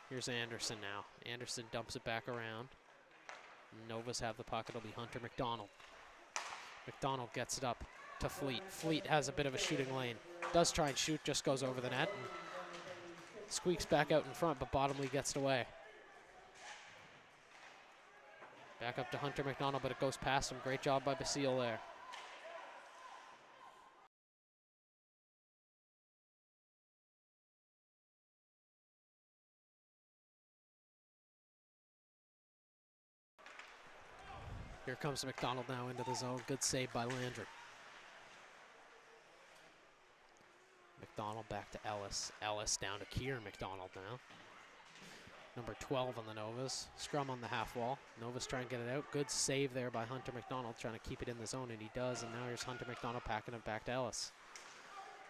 Here's Anderson now. Anderson dumps it back around. Novas have the puck. It'll be Hunter McDonald. McDonald gets it up to Fleet. Fleet has a bit of a shooting lane. Does try and shoot, just goes over the net and squeaks back out in front, but Bottomley gets it away. Back up to Hunter McDonald, but it goes past him. Great job by Basile there. Here comes McDonald now into the zone. Good save by Landry. McDonald back to Ellis. Ellis down to Kieran McDonald now. Number 12 on the Novas. Scrum on the half wall. Novas trying to get it out. Good save there by Hunter McDonald, trying to keep it in the zone, and he does. And now here's Hunter McDonald packing it back to Ellis.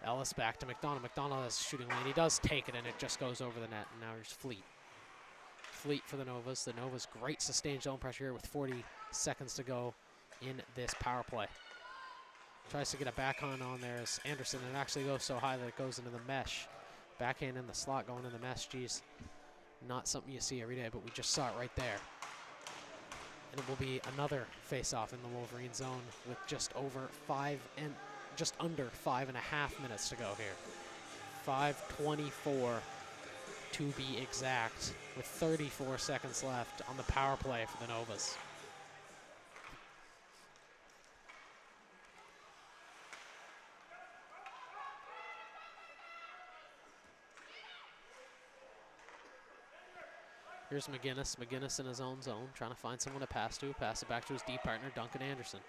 Ellis back to McDonald. McDonald has a shooting lane. He does take it, and it just goes over the net. And now here's Fleet. Fleet for the Novas. The Novas great sustained zone pressure here with 40 seconds to go in this power play. Tries to get a backhand on there as Anderson, and it actually goes so high that it goes into the mesh. Backhand in the slot going in the mesh. Geez, not something you see every day, but we just saw it right there. And it will be another face-off in the Wolverine zone with just under 5.5 minutes to go here. 5:24 to be exact, with 34 seconds left on the power play for the Novas. Here's McGinnis. McGinnis in his own zone, trying to find someone to pass to. Pass it back to his D partner, Duncan Anderson.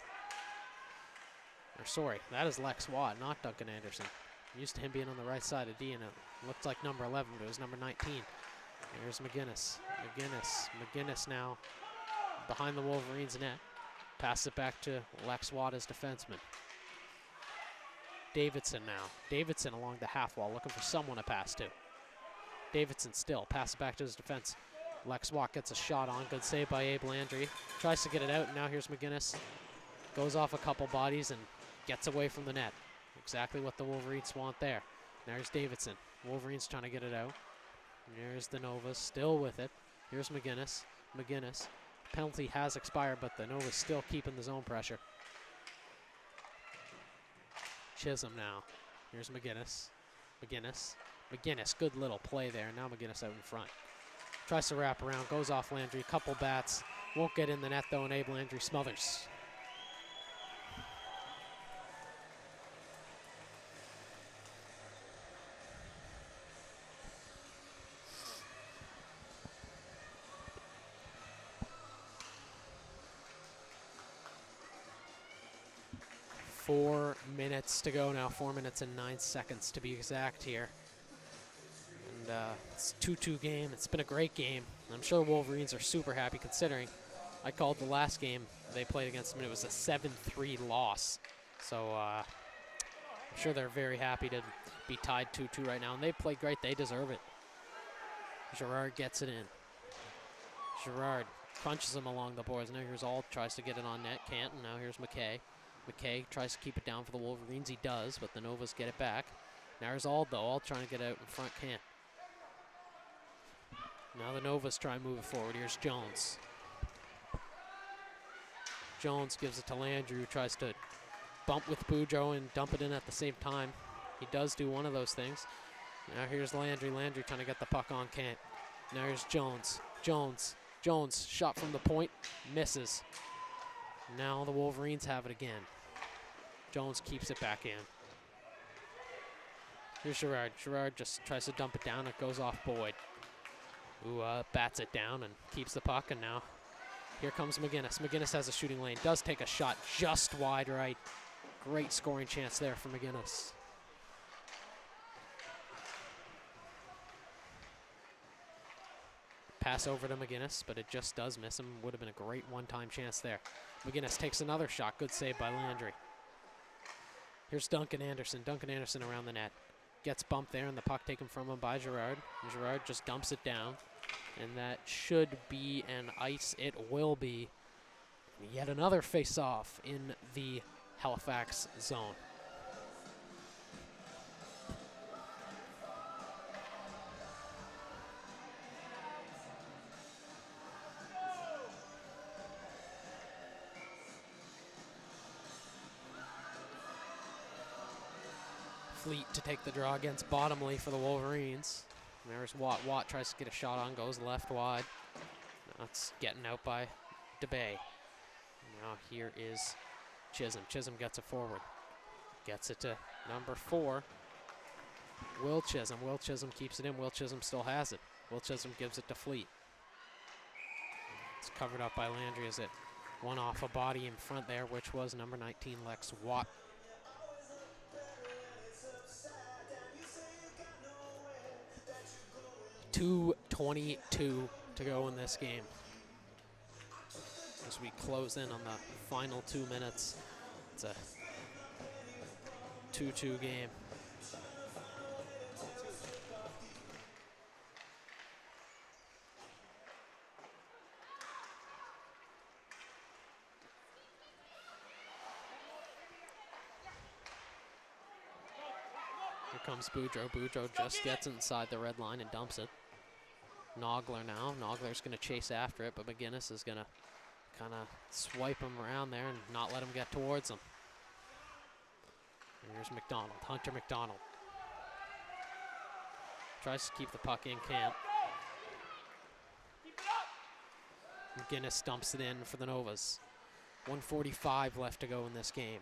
Or sorry, that is Lex Watt, not Duncan Anderson. I'm used to him being on the right side of D, and it looked like number 11, but it was number 19. There's McGinnis. McGinnis now behind the Wolverines net. Pass it back to Lex Watt as defenseman. Davidson now. Davidson along the half wall looking for someone to pass to. Davidson still. Pass it back to his defense. Lex Watt gets a shot on. Good save by Abe Landry. Tries to get it out, and now here's McGinnis. Goes off a couple bodies and gets away from the net. Exactly what the Wolverines want there. Now here's Davidson. Wolverines trying to get it out. And there's the Novas still with it. Here's McGinnis. McGinnis. Penalty has expired, but the Novas still keeping the zone pressure. Chisholm now. Here's McGinnis. McGinnis, good little play there. Now McGinnis out in front. Tries to wrap around, goes off Landry, couple bats. Won't get in the net though, and Abe Landry smothers. Four minutes to go now, 4 minutes and 9 seconds to be exact here. And it's a 2-2 game. It's been a great game. I'm sure the Wolverines are super happy considering I called the last game they played against them and it was a 7-3 loss. So I'm sure they're very happy to be tied 2-2 right now. And they played great. They deserve it. Gerard gets it in. Gerard punches him along the boards. Now here's Auld, tries to get it on net. Can't. And now here's McKay. McKay tries to keep it down for the Wolverines. He does, but the Novas get it back. Now there's Auld, though. Auld trying to get out in front. Can't. Now the Novas try and move it forward. Here's Jones. Jones gives it to Landry, who tries to bump with Boudreau and dump it in at the same time. He does do one of those things. Now here's Landry. Landry trying to get the puck on. Can't. Now here's Jones. Jones, shot from the point. Misses. Now the Wolverines have it again. Jones keeps it back in. Here's Gerard. Gerard just tries to dump it down. It goes off Boyd, who bats it down and keeps the puck. And now here comes McGinnis. McGinnis has a shooting lane. Does take a shot just wide right. Great scoring chance there for McGinnis. Pass over to McGinnis, but it just does miss him. Would have been a great one-time chance there. McGinnis takes another shot. Good save by Landry. Here's Duncan Anderson. Duncan Anderson around the net. Gets bumped there, and the puck taken from him by Gerard. And Gerard just dumps it down. And that should be an ice. It will be. Yet another face-off in the Halifax zone. Fleet to take the draw against Bottomley for the Wolverines. And there's Watt. Watt tries to get a shot on, goes left wide. That's getting out by DeBay. Now here is Chisholm. Chisholm gets it forward. Gets it to number 4. Will Chisholm. Will Chisholm keeps it in. Will Chisholm still has it. Will Chisholm gives it to Fleet. It's covered up by Landry as it went off a body in front there, which was number 19, Lex Watt. 2:22 to go in this game as we close in on the final 2 minutes. It's a 2-2 game. Here comes Boudreau. Boudreau just gets inside the red line and dumps it. Nogler now. Nogler's going to chase after it, but McGinnis is going to kind of swipe him around there and not let him get towards him. And here's McDonald. Hunter McDonald. Tries to keep the puck in, can't. McGinnis dumps it in for the Novas. 1:45 left to go in this game.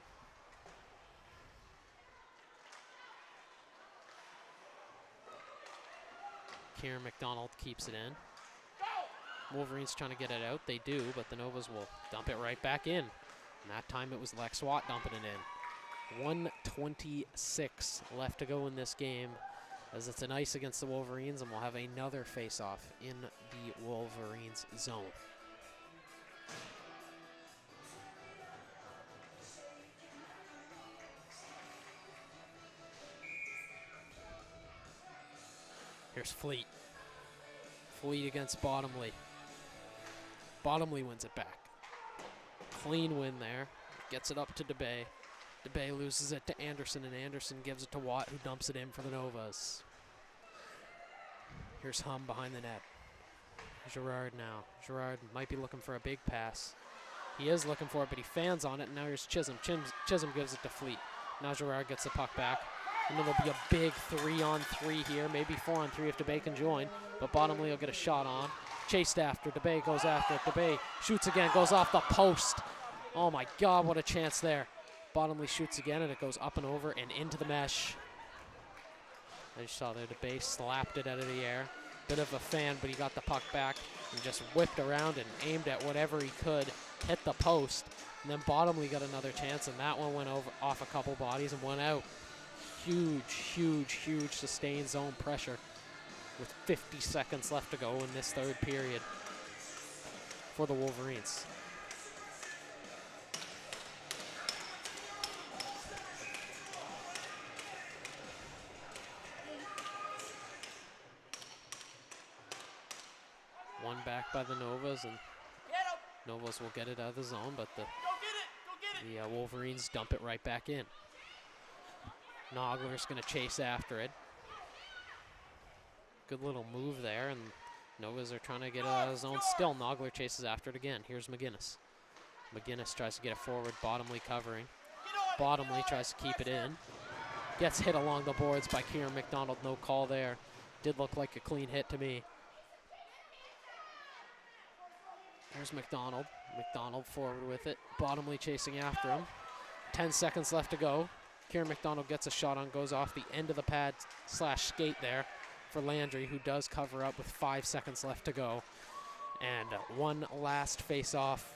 Kieran McDonald keeps it in. Wolverines trying to get it out. They do, but the Novas will dump it right back in. And that time it was Lex Watt dumping it in. 1:26 left to go in this game. as it's an ice against the Wolverines, and we'll have another face-off in the Wolverines zone. Here's Fleet. Fleet against Bottomley. Bottomley wins it back. Clean win there. Gets it up to DeBay. DeBay loses it to Anderson, and Anderson gives it to Watt, who dumps it in for the Novas. Here's Hum behind the net. Gerard now. Gerard might be looking for a big pass. He is looking for it, but he fans on it, and now here's Chisholm. Chisholm gives it to Fleet. Now Gerard gets the puck back. And then there'll be a big 3-on-3 here, maybe 4-on-3 if DeBay can join, but Bottomley will get a shot on. Chased after, DeBay goes after it. DeBay shoots again, goes off the post. Oh my God, what a chance there. Bottomley shoots again, and it goes up and over and into the mesh. As you saw there, DeBay slapped it out of the air. Bit of a fan, but he got the puck back and just whipped around and aimed at whatever he could, hit the post. And then Bottomley got another chance, and that one went off a couple bodies and went out. Huge sustained zone pressure with 50 seconds left to go in this third period for the Wolverines. One back by the Novas, and Novas will get it out of the zone, but the Wolverines dump it right back in. Nogler's going to chase after it. Good little move there, and Novas are trying to get it out of the zone. Still, Nogler chases after it again. Here's McGinnis. McGinnis tries to get it forward, Bottomley covering. Bottomley tries to keep it in. Gets hit along the boards by Kieran McDonald. No call there. Did look like a clean hit to me. There's McDonald. McDonald forward with it. Bottomley chasing after him. 10 seconds left to go. Kieran McDonald gets a shot on, goes off the end of the pad / skate there for Landry, who does cover up with 5 seconds left to go. And one last face-off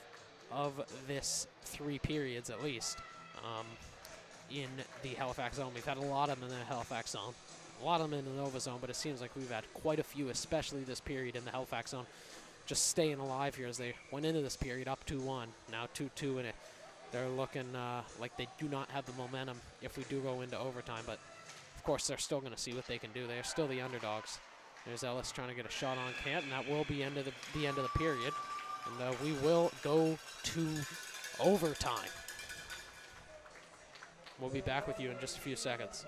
of this 3 periods at least in the Halifax zone. We've had a lot of them in the Halifax zone, a lot of them in the Nova zone, but it seems like we've had quite a few, especially this period in the Halifax zone, just staying alive here as they went into this period up 2-1, now 2-2 in it. They're looking like they do not have the momentum if we do go into overtime, but of course they're still going to see what they can do. They're still the underdogs. There's Ellis trying to get a shot on Kant, and that will be the end of the period. And we will go to overtime. We'll be back with you in just a few seconds.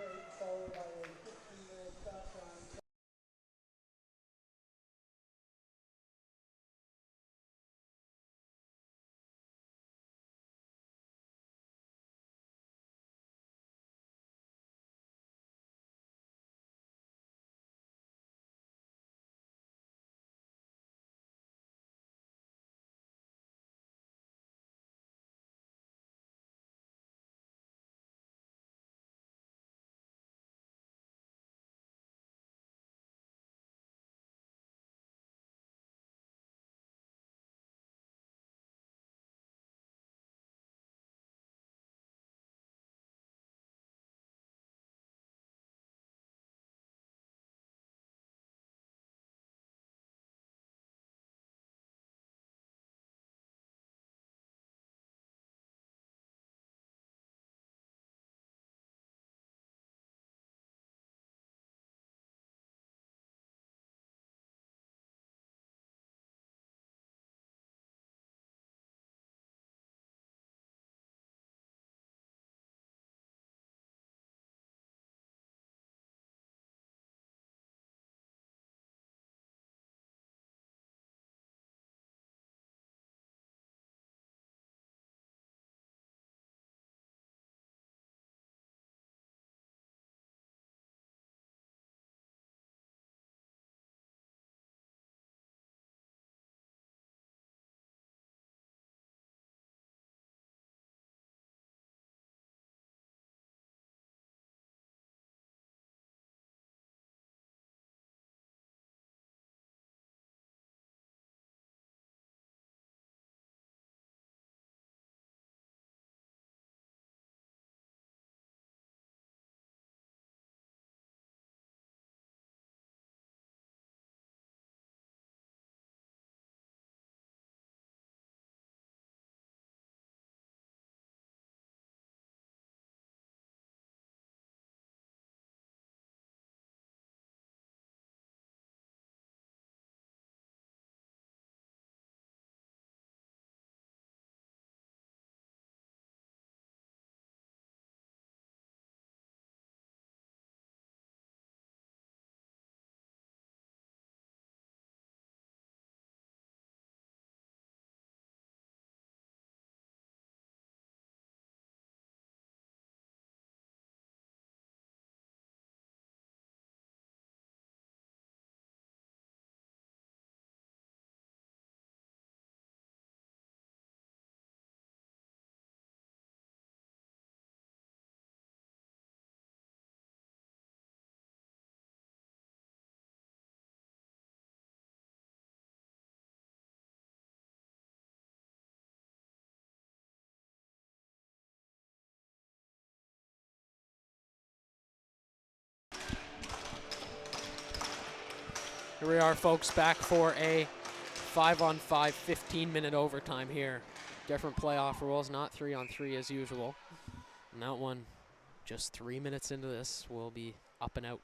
Here we are, folks, back for a 5-on-5, 15-minute overtime here. Different playoff rules, not 3-on-3 as usual. And that one, just 3 minutes into this, will be up and out.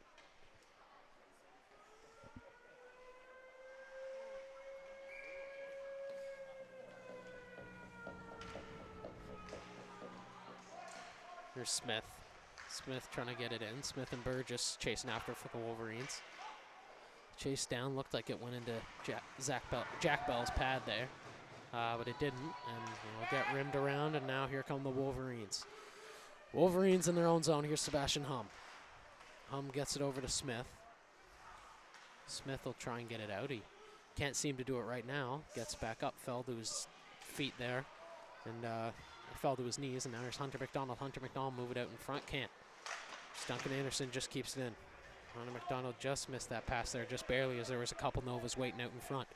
Here's Smith. Smith trying to get it in. Smith and Burgess chasing after for the Wolverines. Chase down, looked like it went into Jack Bell's pad there, but it didn't, and will get rimmed around, and now here come the Wolverines. Wolverines in their own zone. Here's Sebastian Hum. Hum gets it over to Smith. Smith will try and get it out. He can't seem to do it right now. Gets back up, fell to his feet there, and fell to his knees, and now here's Hunter McDonald. Hunter McDonald move it out in front, can't. Duncan Anderson just keeps it in. Hunter McDonald just missed that pass there, just barely, as there was a couple Novas waiting out in front.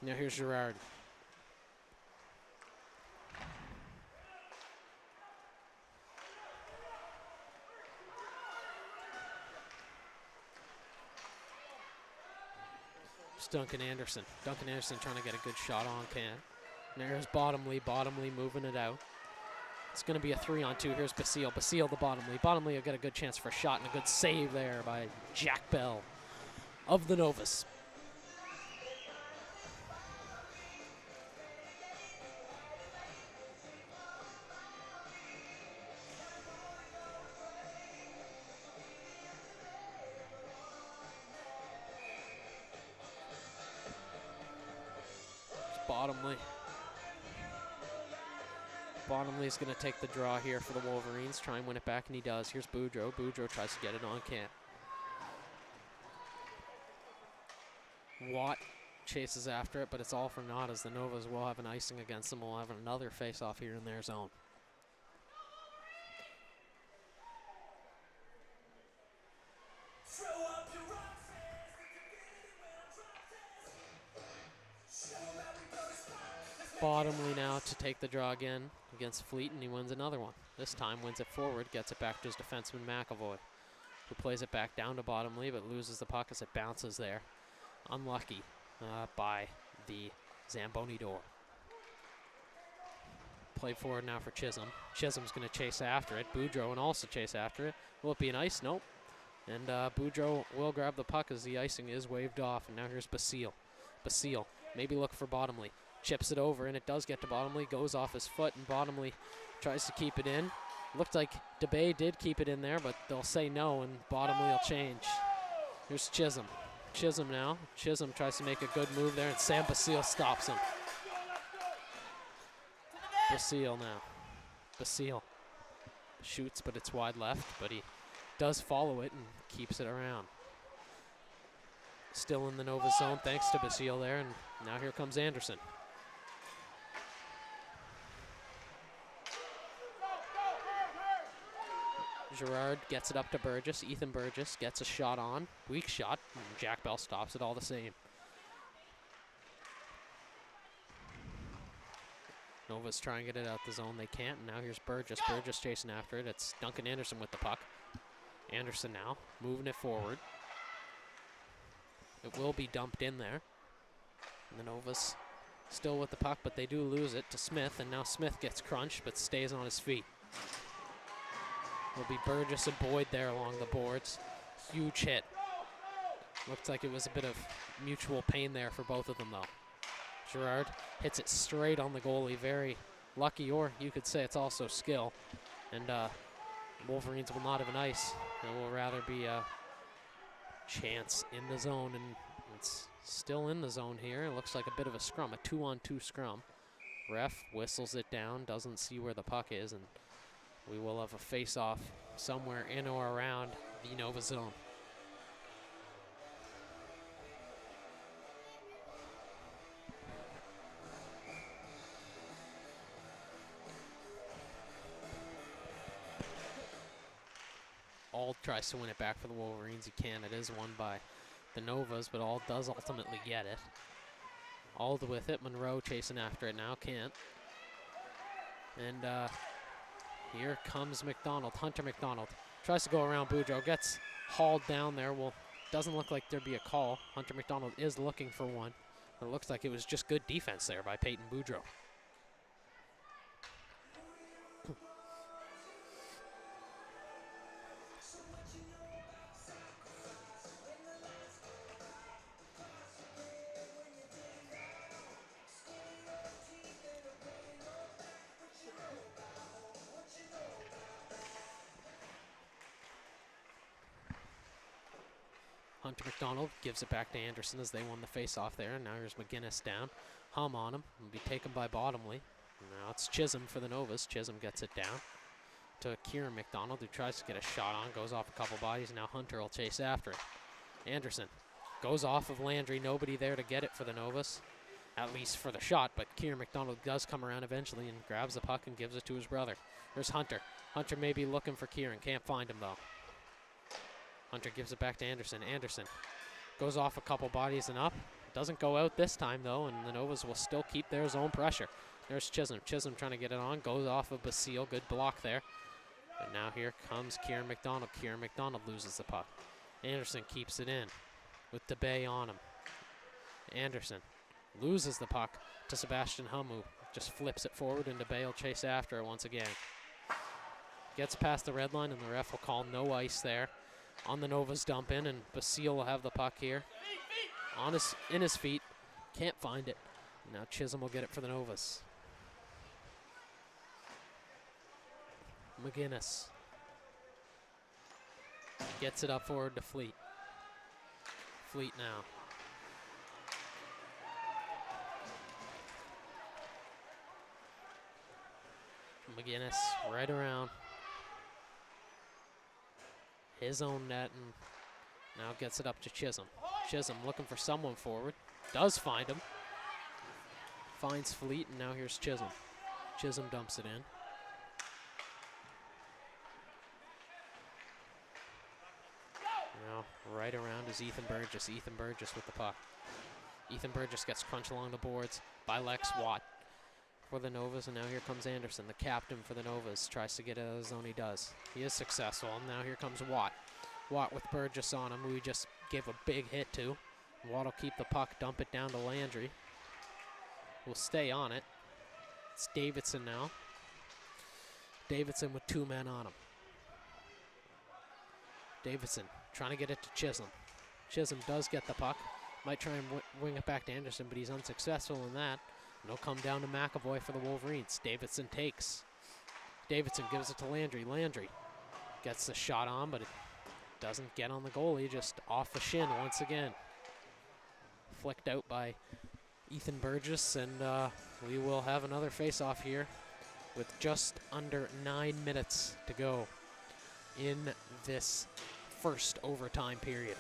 Now here's Gerard. It's Duncan Anderson. Duncan Anderson trying to get a good shot on can. And there's Bottomley. Bottomley moving it out. It's going to be a 3-on-2. Here's Basile. Basile to Bottomley. Bottomley will get a good chance for a shot and a good save there by Jack Bell of the Novas. It's Bottomley. Bottomley's going to take the draw here for the Wolverines, try and win it back, and he does. Here's Boudreau. Boudreau tries to get it on, can't. Watt chases after it, but it's all for naught, as the Novas will have an icing against them. We'll have another face-off here in their zone. Bottomley now to take the draw again against Fleet, and he wins another one. This time wins it forward, gets it back to his defenseman McAvoy, who plays it back down to Bottomley, but loses the puck as it bounces there. Unlucky by the Zamboni door. Played forward now for Chisholm. Chisholm's going to chase after it. Boudreau and also chase after it. Will it be an ice? Nope. And Boudreau will grab the puck as the icing is waved off. And now here's Basile. Basile maybe look for Bottomley. Chips it over, and it does get to Bottomley. Goes off his foot, and Bottomley tries to keep it in. Looked like DeBay did keep it in there, but they'll say no, and Bottomley will change. Here's Chisholm. Chisholm now. Chisholm tries to make a good move there, and Sam Basile stops him. Basile now. Basile shoots, but it's wide left, but he does follow it and keeps it around. Still in the Nova zone, thanks to Basile there, and now here comes Anderson. Gerard gets it up to Burgess. Ethan Burgess gets a shot on. Weak shot. And Jack Bell stops it all the same. Nova's trying to get it out the zone. They can't. And now here's Burgess. Burgess chasing after it. It's Duncan Anderson with the puck. Anderson now moving it forward. It will be dumped in there. And the Novas still with the puck, but they do lose it to Smith. And now Smith gets crunched, but stays on his feet. Will be Burgess and Boyd there along the boards. Huge hit. Looks like it was a bit of mutual pain there for both of them, though. Gerard hits it straight on the goalie. Very lucky, or you could say it's also skill. And Wolverines will not have an ice. It will rather be a chance in the zone, and it's still in the zone here. It looks like a bit of a scrum, a 2-on-2 scrum. Ref whistles it down, doesn't see where the puck is, and we will have a face-off somewhere in or around the Nova zone. Auld tries to win it back for the Wolverines. He can. It is won by the Novas, but Auld does ultimately get it. Auld with it. Monroe chasing after it now. Can't. And here comes McDonald. Hunter McDonald tries to go around Boudreau. Gets hauled down there. Will doesn't look like there'd be a call. Hunter McDonald is looking for one. It looks like it was just good defense there by Peyton Boudreau. Hunter McDonald gives it back to Anderson as they won the face-off there. And now here's McGinnis down. Hum on him. Will be taken by Bottomley. Now it's Chisholm for the Novas. Chisholm gets it down to Kieran McDonald, who tries to get a shot on. Goes off a couple bodies. Now Hunter will chase after it. Anderson goes off of Landry. Nobody there to get it for the Novas, at least for the shot. But Kieran McDonald does come around eventually and grabs the puck and gives it to his brother. There's Hunter. Hunter may be looking for Kieran. Can't find him, though. Hunter gives it back to Anderson. Anderson goes off a couple bodies and up. Doesn't go out this time, though, and the Novas will still keep their zone pressure. There's Chisholm. Chisholm trying to get it on. Goes off of Basile. Good block there. And now here comes Kieran McDonald. Kieran McDonald loses the puck. Anderson keeps it in with DeBay on him. Anderson loses the puck to Sebastian Hum, who just flips it forward, and DeBay will chase after it once again. Gets past the red line, and the ref will call no ice there on the Novas dump in, and Basile will have the puck here. In his feet. Can't find it. Now Chisholm will get it for the Novas. McGinnis gets it up forward to Fleet. Fleet now. McGinnis right around his own net, and now gets it up to Chisholm. Chisholm looking for someone forward. Does find him. Finds Fleet, and now here's Chisholm. Chisholm dumps it in. Now right around is Ethan Burgess. Ethan Burgess with the puck. Ethan Burgess gets crunched along the boards by Lex Watt for the Novas, and now here comes Anderson, the captain for the Novas. Tries to get it out of the zone. He does. He is successful. Now here comes Watt. Watt with Burgess on him, who he just gave a big hit to. Watt will keep the puck, dump it down to Landry. Will stay on it. It's Davidson now. Davidson with 2 men on him. Davidson trying to get it to Chisholm. Chisholm does get the puck. Might try and wing it back to Anderson, but he's unsuccessful in that. And it'll come down to McAvoy for the Wolverines. Davidson takes. Davidson gives it to Landry. Landry gets the shot on, but it doesn't get on the goalie, just off the shin once again. Flicked out by Ethan Burgess, and we will have another face-off here with just under 9 minutes to go in this first overtime period.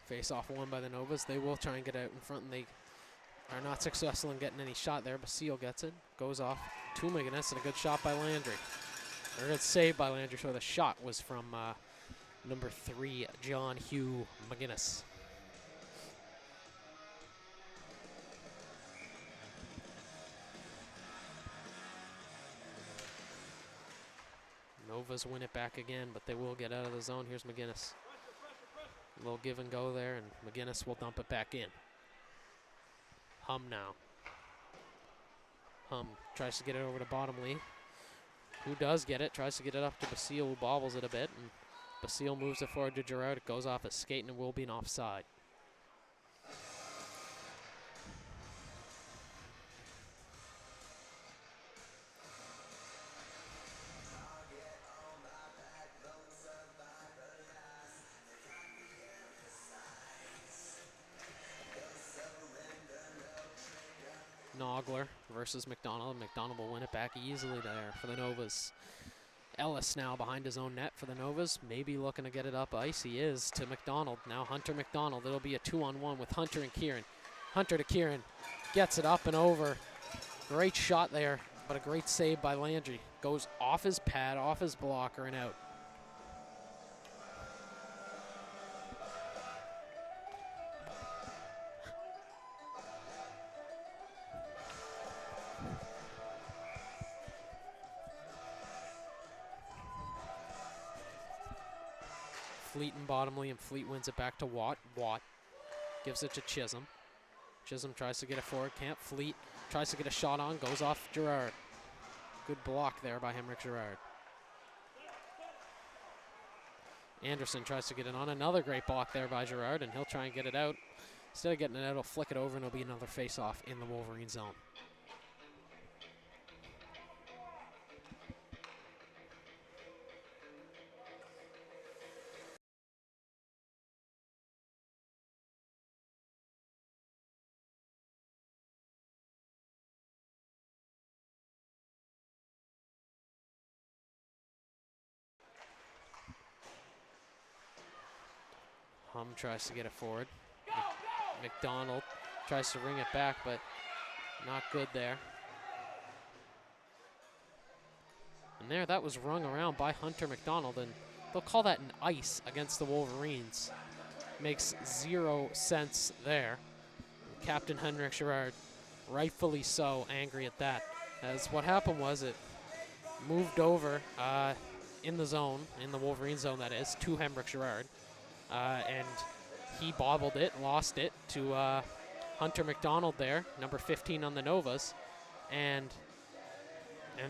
Face-off won by the Novas. They will try and get out in front, and they are not successful in getting any shot there. Basile gets it, goes off to McGinnis, and a good shot by Landry. Or a good save by Landry, so the shot was from number 3, John Hugh McGinnis. Novas win it back again, but they will get out of the zone. Here's McGinnis. A little give and go there, and McGinnis will dump it back in. Hum now. Hum tries to get it over to Bottomley, who does get it, tries to get it up to Basile, who bobbles it a bit, and Basile moves it forward to Gerard. It goes off his skate, and it will be an offside. Nogler versus McDonald. McDonald will win it back easily there for the Novas. Ellis now behind his own net for the Novas. Maybe looking to get it up ice. He is to McDonald. Now Hunter McDonald. It'll be a 2-on-1 with Hunter and Kieran. Hunter to Kieran. Gets it up and over. Great shot there, but a great save by Landry. Goes off his pad, off his blocker, and out. Fleet and Bottomley, and Fleet wins it back to Watt. Watt gives it to Chisholm. Chisholm tries to get it forward, can't. Fleet tries to get a shot on, goes off Gerard. Good block there by Henrik Gerard. Anderson tries to get it on, another great block there by Gerard, and he'll try and get it out. Instead of getting it out, he'll flick it over, and it'll be another face-off in the Wolverine zone. Hum tries to get it forward. McDonald tries to ring it back, but not good there. And there, that was rung around by Hunter McDonald, and they'll call that an ice against the Wolverines. Makes 0 sense there. Captain Henrik Gerard, rightfully so, angry at that. As what happened was it moved over in the zone, in the Wolverine zone that is, to Henrik Gerard. And he bobbled it, lost it to Hunter McDonald there, number 15 on the Novas. And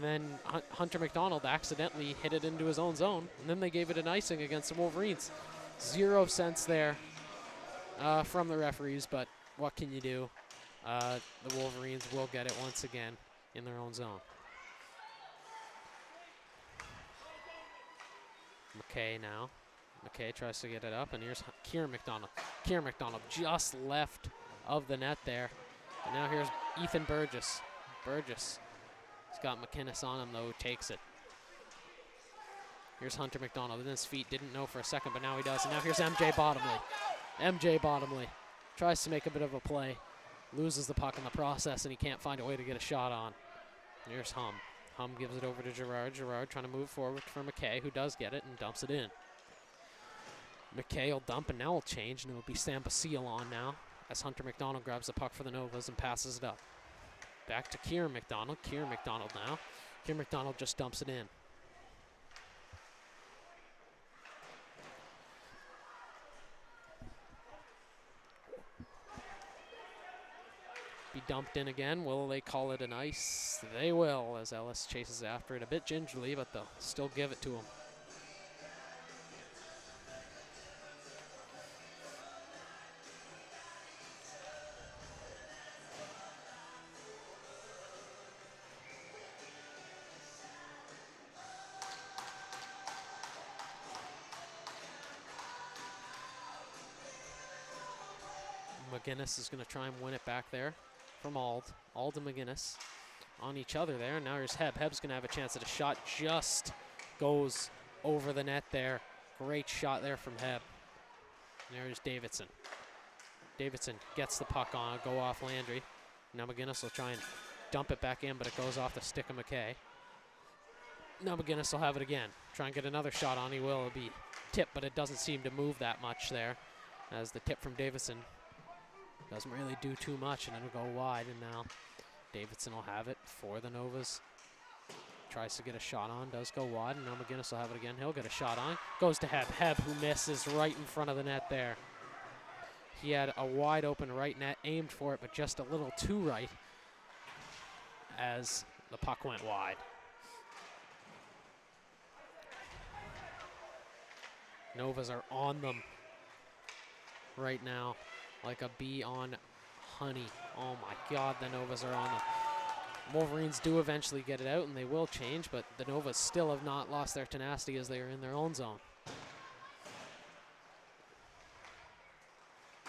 then Hunter McDonald accidentally hit it into his own zone, and then they gave it an icing against the Wolverines. 0 sense there from the referees, but what can you do? The Wolverines will get it once again in their own zone. McKay now. McKay tries to get it up, and here's Kieran McDonald. Kieran McDonald just left of the net there. And now here's Ethan Burgess. Burgess. He's got McInnes on him, though, who takes it. Here's Hunter McDonald in his feet. Didn't know for a second, but now he does. And now here's MJ Bottomley. MJ Bottomley tries to make a bit of a play. Loses the puck in the process, and he can't find a way to get a shot on. Here's Hum. Hum gives it over to Gerard. Gerard trying to move forward for McKay, who does get it and dumps it in. McKay will dump, and now will change, and it'll be Sam Basile on now as Hunter McDonald grabs the puck for the Novas and passes it up. Back to Kieran McDonald. Kieran McDonald now. Kieran McDonald just dumps it in. Be dumped in again. Will they call it an ice? They will, as Ellis chases after it a bit gingerly, but they'll still give it to him. McGinnis is going to try and win it back there from Ald. Ald and McGinnis on each other there. And now here's Heb. Heb's going to have a chance at a shot. Just goes over the net there. Great shot there from Heb. And there's Davidson. Davidson gets the puck on. Go off Landry. Now McGinnis will try and dump it back in, but it goes off the stick of McKay. Now McGinnis will have it again. Try and get another shot on. He will. It'll be tipped, but it doesn't seem to move that much there, as the tip from Davidson doesn't really do too much, and it'll go wide, and now Davidson will have it for the Novas. Tries to get a shot on, does go wide, and now McGinnis will have it again. He'll get a shot on. Goes to Heb. Heb, who misses right in front of the net there. He had a wide open right net, aimed for it, but just a little too right as the puck went wide. Novas are on them right now, like a bee on honey. Oh my God, the Novas are on them. Wolverines do eventually get it out, and they will change, but the Novas still have not lost their tenacity as they are in their own zone.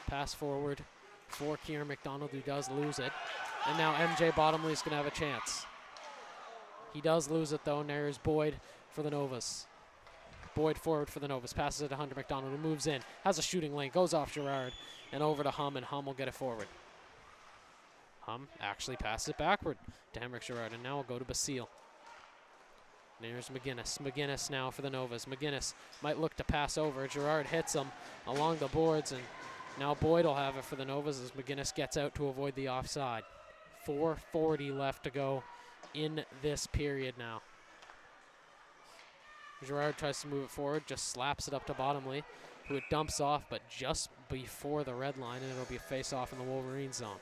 Pass forward for Kieran McDonald, who does lose it. And now MJ Bottomley is going to have a chance. He does lose it, though, and there's Boyd for the Novas. Boyd forward for the Novas, passes it to Hunter McDonald, who moves in, has a shooting lane, goes off Gerard, and over to Hum, and Hum will get it forward. Hum actually passes it backward to Henrik Gerard, and now we'll go to Basile. There's McGinnis. McGinnis now for the Novas. McGinnis might look to pass over. Gerard hits him along the boards, and now Boyd will have it for the Novas as McGinnis gets out to avoid the offside. 4:40 left to go in this period now. Girard tries to move it forward, just slaps it up to Bottomley, who it dumps off, but just before the red line, and it'll be a face-off in the Wolverines zone.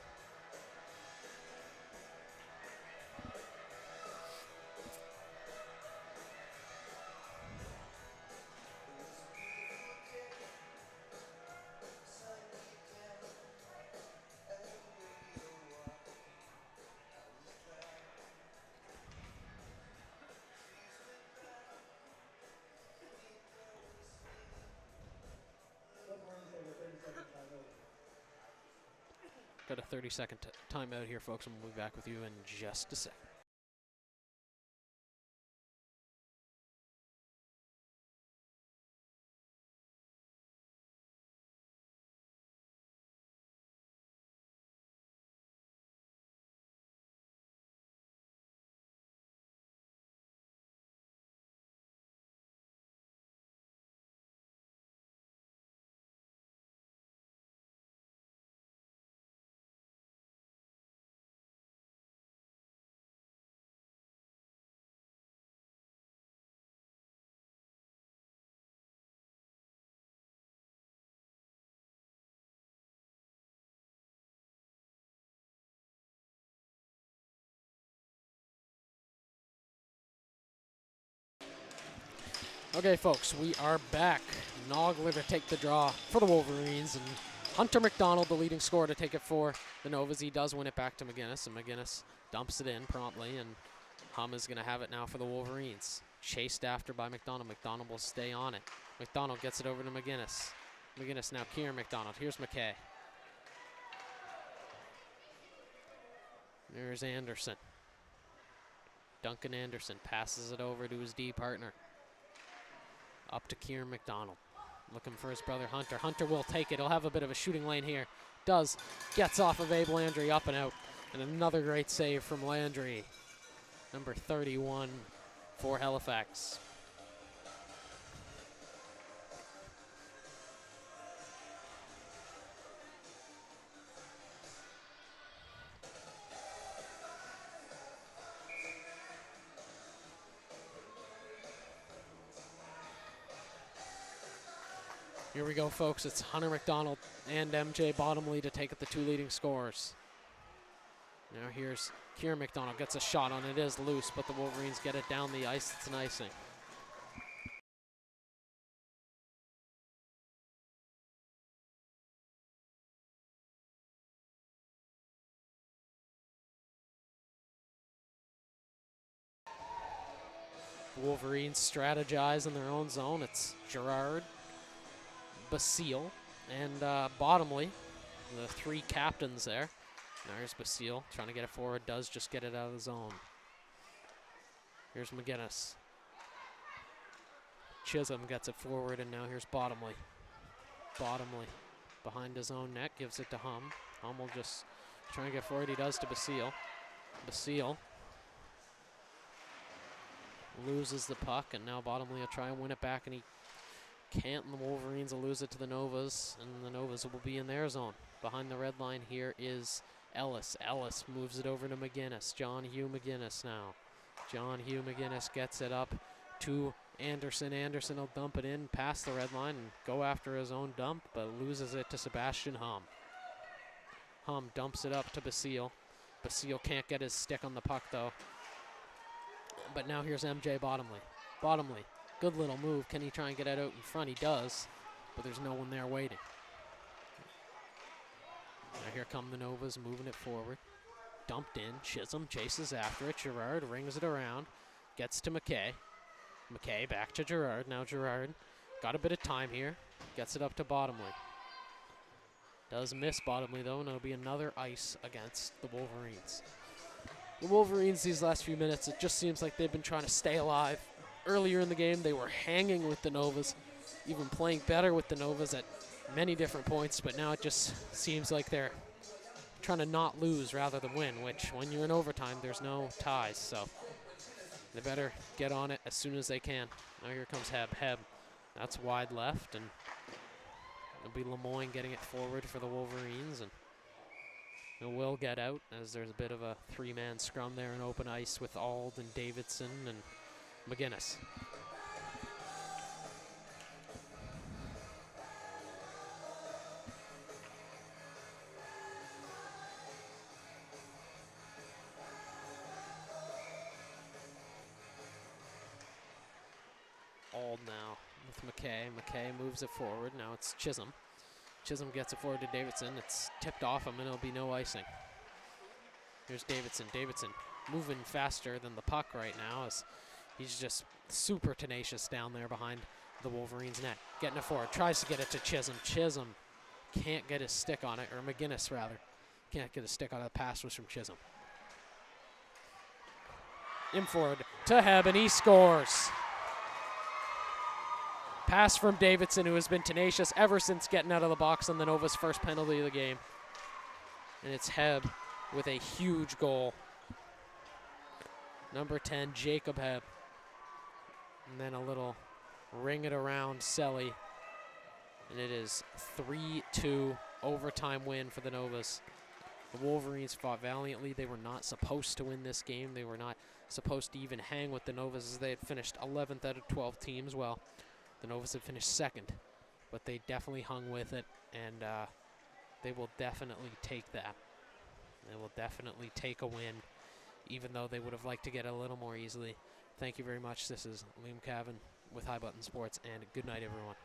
Got a 30-second timeout here, folks, and we'll be back with you in just a sec. Okay, folks, we are back. Nogler to take the draw for the Wolverines, and Hunter McDonald, the leading scorer, to take it for the Novas. He does win it back to McGinnis, and McGinnis dumps it in promptly, and Hum is going to have it now for the Wolverines. Chased after by McDonald. McDonald will stay on it. McDonald gets it over to McGinnis. McGinnis now, Kieran McDonald. Here's McKay. There's Anderson. Duncan Anderson passes it over to his D partner. Up to Kieran McDonald. Looking for his brother Hunter. Hunter will take it. He'll have a bit of a shooting lane here. Does. Gets off of Abe Landry, up and out. And another great save from Landry. Number 31 for Halifax. Here we go, folks. It's Hunter McDonald and MJ Bottomley to take up the two leading scorers. Now here's Kieran McDonald. Gets a shot on it. It is loose, but the Wolverines get it down the ice. It's an icing. The Wolverines strategize in their own zone. It's Girard, Basile, and Bottomley, the three captains there. Now here's Basile trying to get it forward. Does just get it out of the zone. Here's McGinnis. Chisholm gets it forward, and now here's Bottomley. Bottomley behind his own net, gives it to Hum. Hum will just try and get forward. He does to Basile. Basile loses the puck, and now Bottomley will try and win it back, and he can't, and the Wolverines will lose it to the Novas, and the Novas will be in their zone. Behind the red line here is Ellis. Ellis moves it over to McGinnis. John Hugh McGinnis now. John Hugh McGinnis gets it up to Anderson. Anderson will dump it in past the red line and go after his own dump, but loses it to Sebastian Hum. Hum dumps it up to Basile. Basile can't get his stick on the puck, though. But now here's MJ Bottomley. Bottomley. Good little move. Can he try and get it out in front? He does, but there's no one there waiting. Now here come the Novas moving it forward. Dumped in. Chisholm chases after it. Girard rings it around. Gets to McKay. McKay back to Girard. Now Girard got a bit of time here. Gets it up to Bottomley. Does miss Bottomley, though, and it'll be another ice against the Wolverines. The Wolverines these last few minutes, it just seems like they've been trying to stay alive. Earlier in the game, they were hanging with the Novas, even playing better with the Novas at many different points, but now it just seems like they're trying to not lose rather than win, which when you're in overtime, there's no ties, so they better get on it as soon as they can. Now here comes Heb. Heb, that's wide left, and it'll be Lemoyne getting it forward for the Wolverines, and it will get out as there's a bit of a three-man scrum there in open ice with Ald and Davidson and McGinnis. hold now with McKay. McKay moves it forward. Now it's Chisholm. Chisholm gets it forward to Davidson. It's tipped off him, and it'll be no icing. Here's Davidson. Davidson moving faster than the puck right now as he's just super tenacious down there behind the Wolverines net. Getting it forward. Tries to get it to Chisholm. Chisholm can't get his stick on it, or McGinnis rather. Can't get a stick on it. The pass was from Chisholm. In forward to Heb, and he scores. Pass from Davidson, who has been tenacious ever since getting out of the box on the Nova's first penalty of the game. And it's Heb with a huge goal. Number 10, Jacob Heb. And then a little ring it around Selly. And it is 3-2 overtime win for the Novas. The Wolverines fought valiantly. They were not supposed to win this game. They were not supposed to even hang with the Novas, as they had finished 11th out of 12 teams. Well, the Novas had finished second, but they definitely hung with it, and they will definitely take that. They will definitely take a win, even though they would have liked to get it a little more easily. Thank you very much. This is Liam Cavan with High Button Sports, and good night, everyone.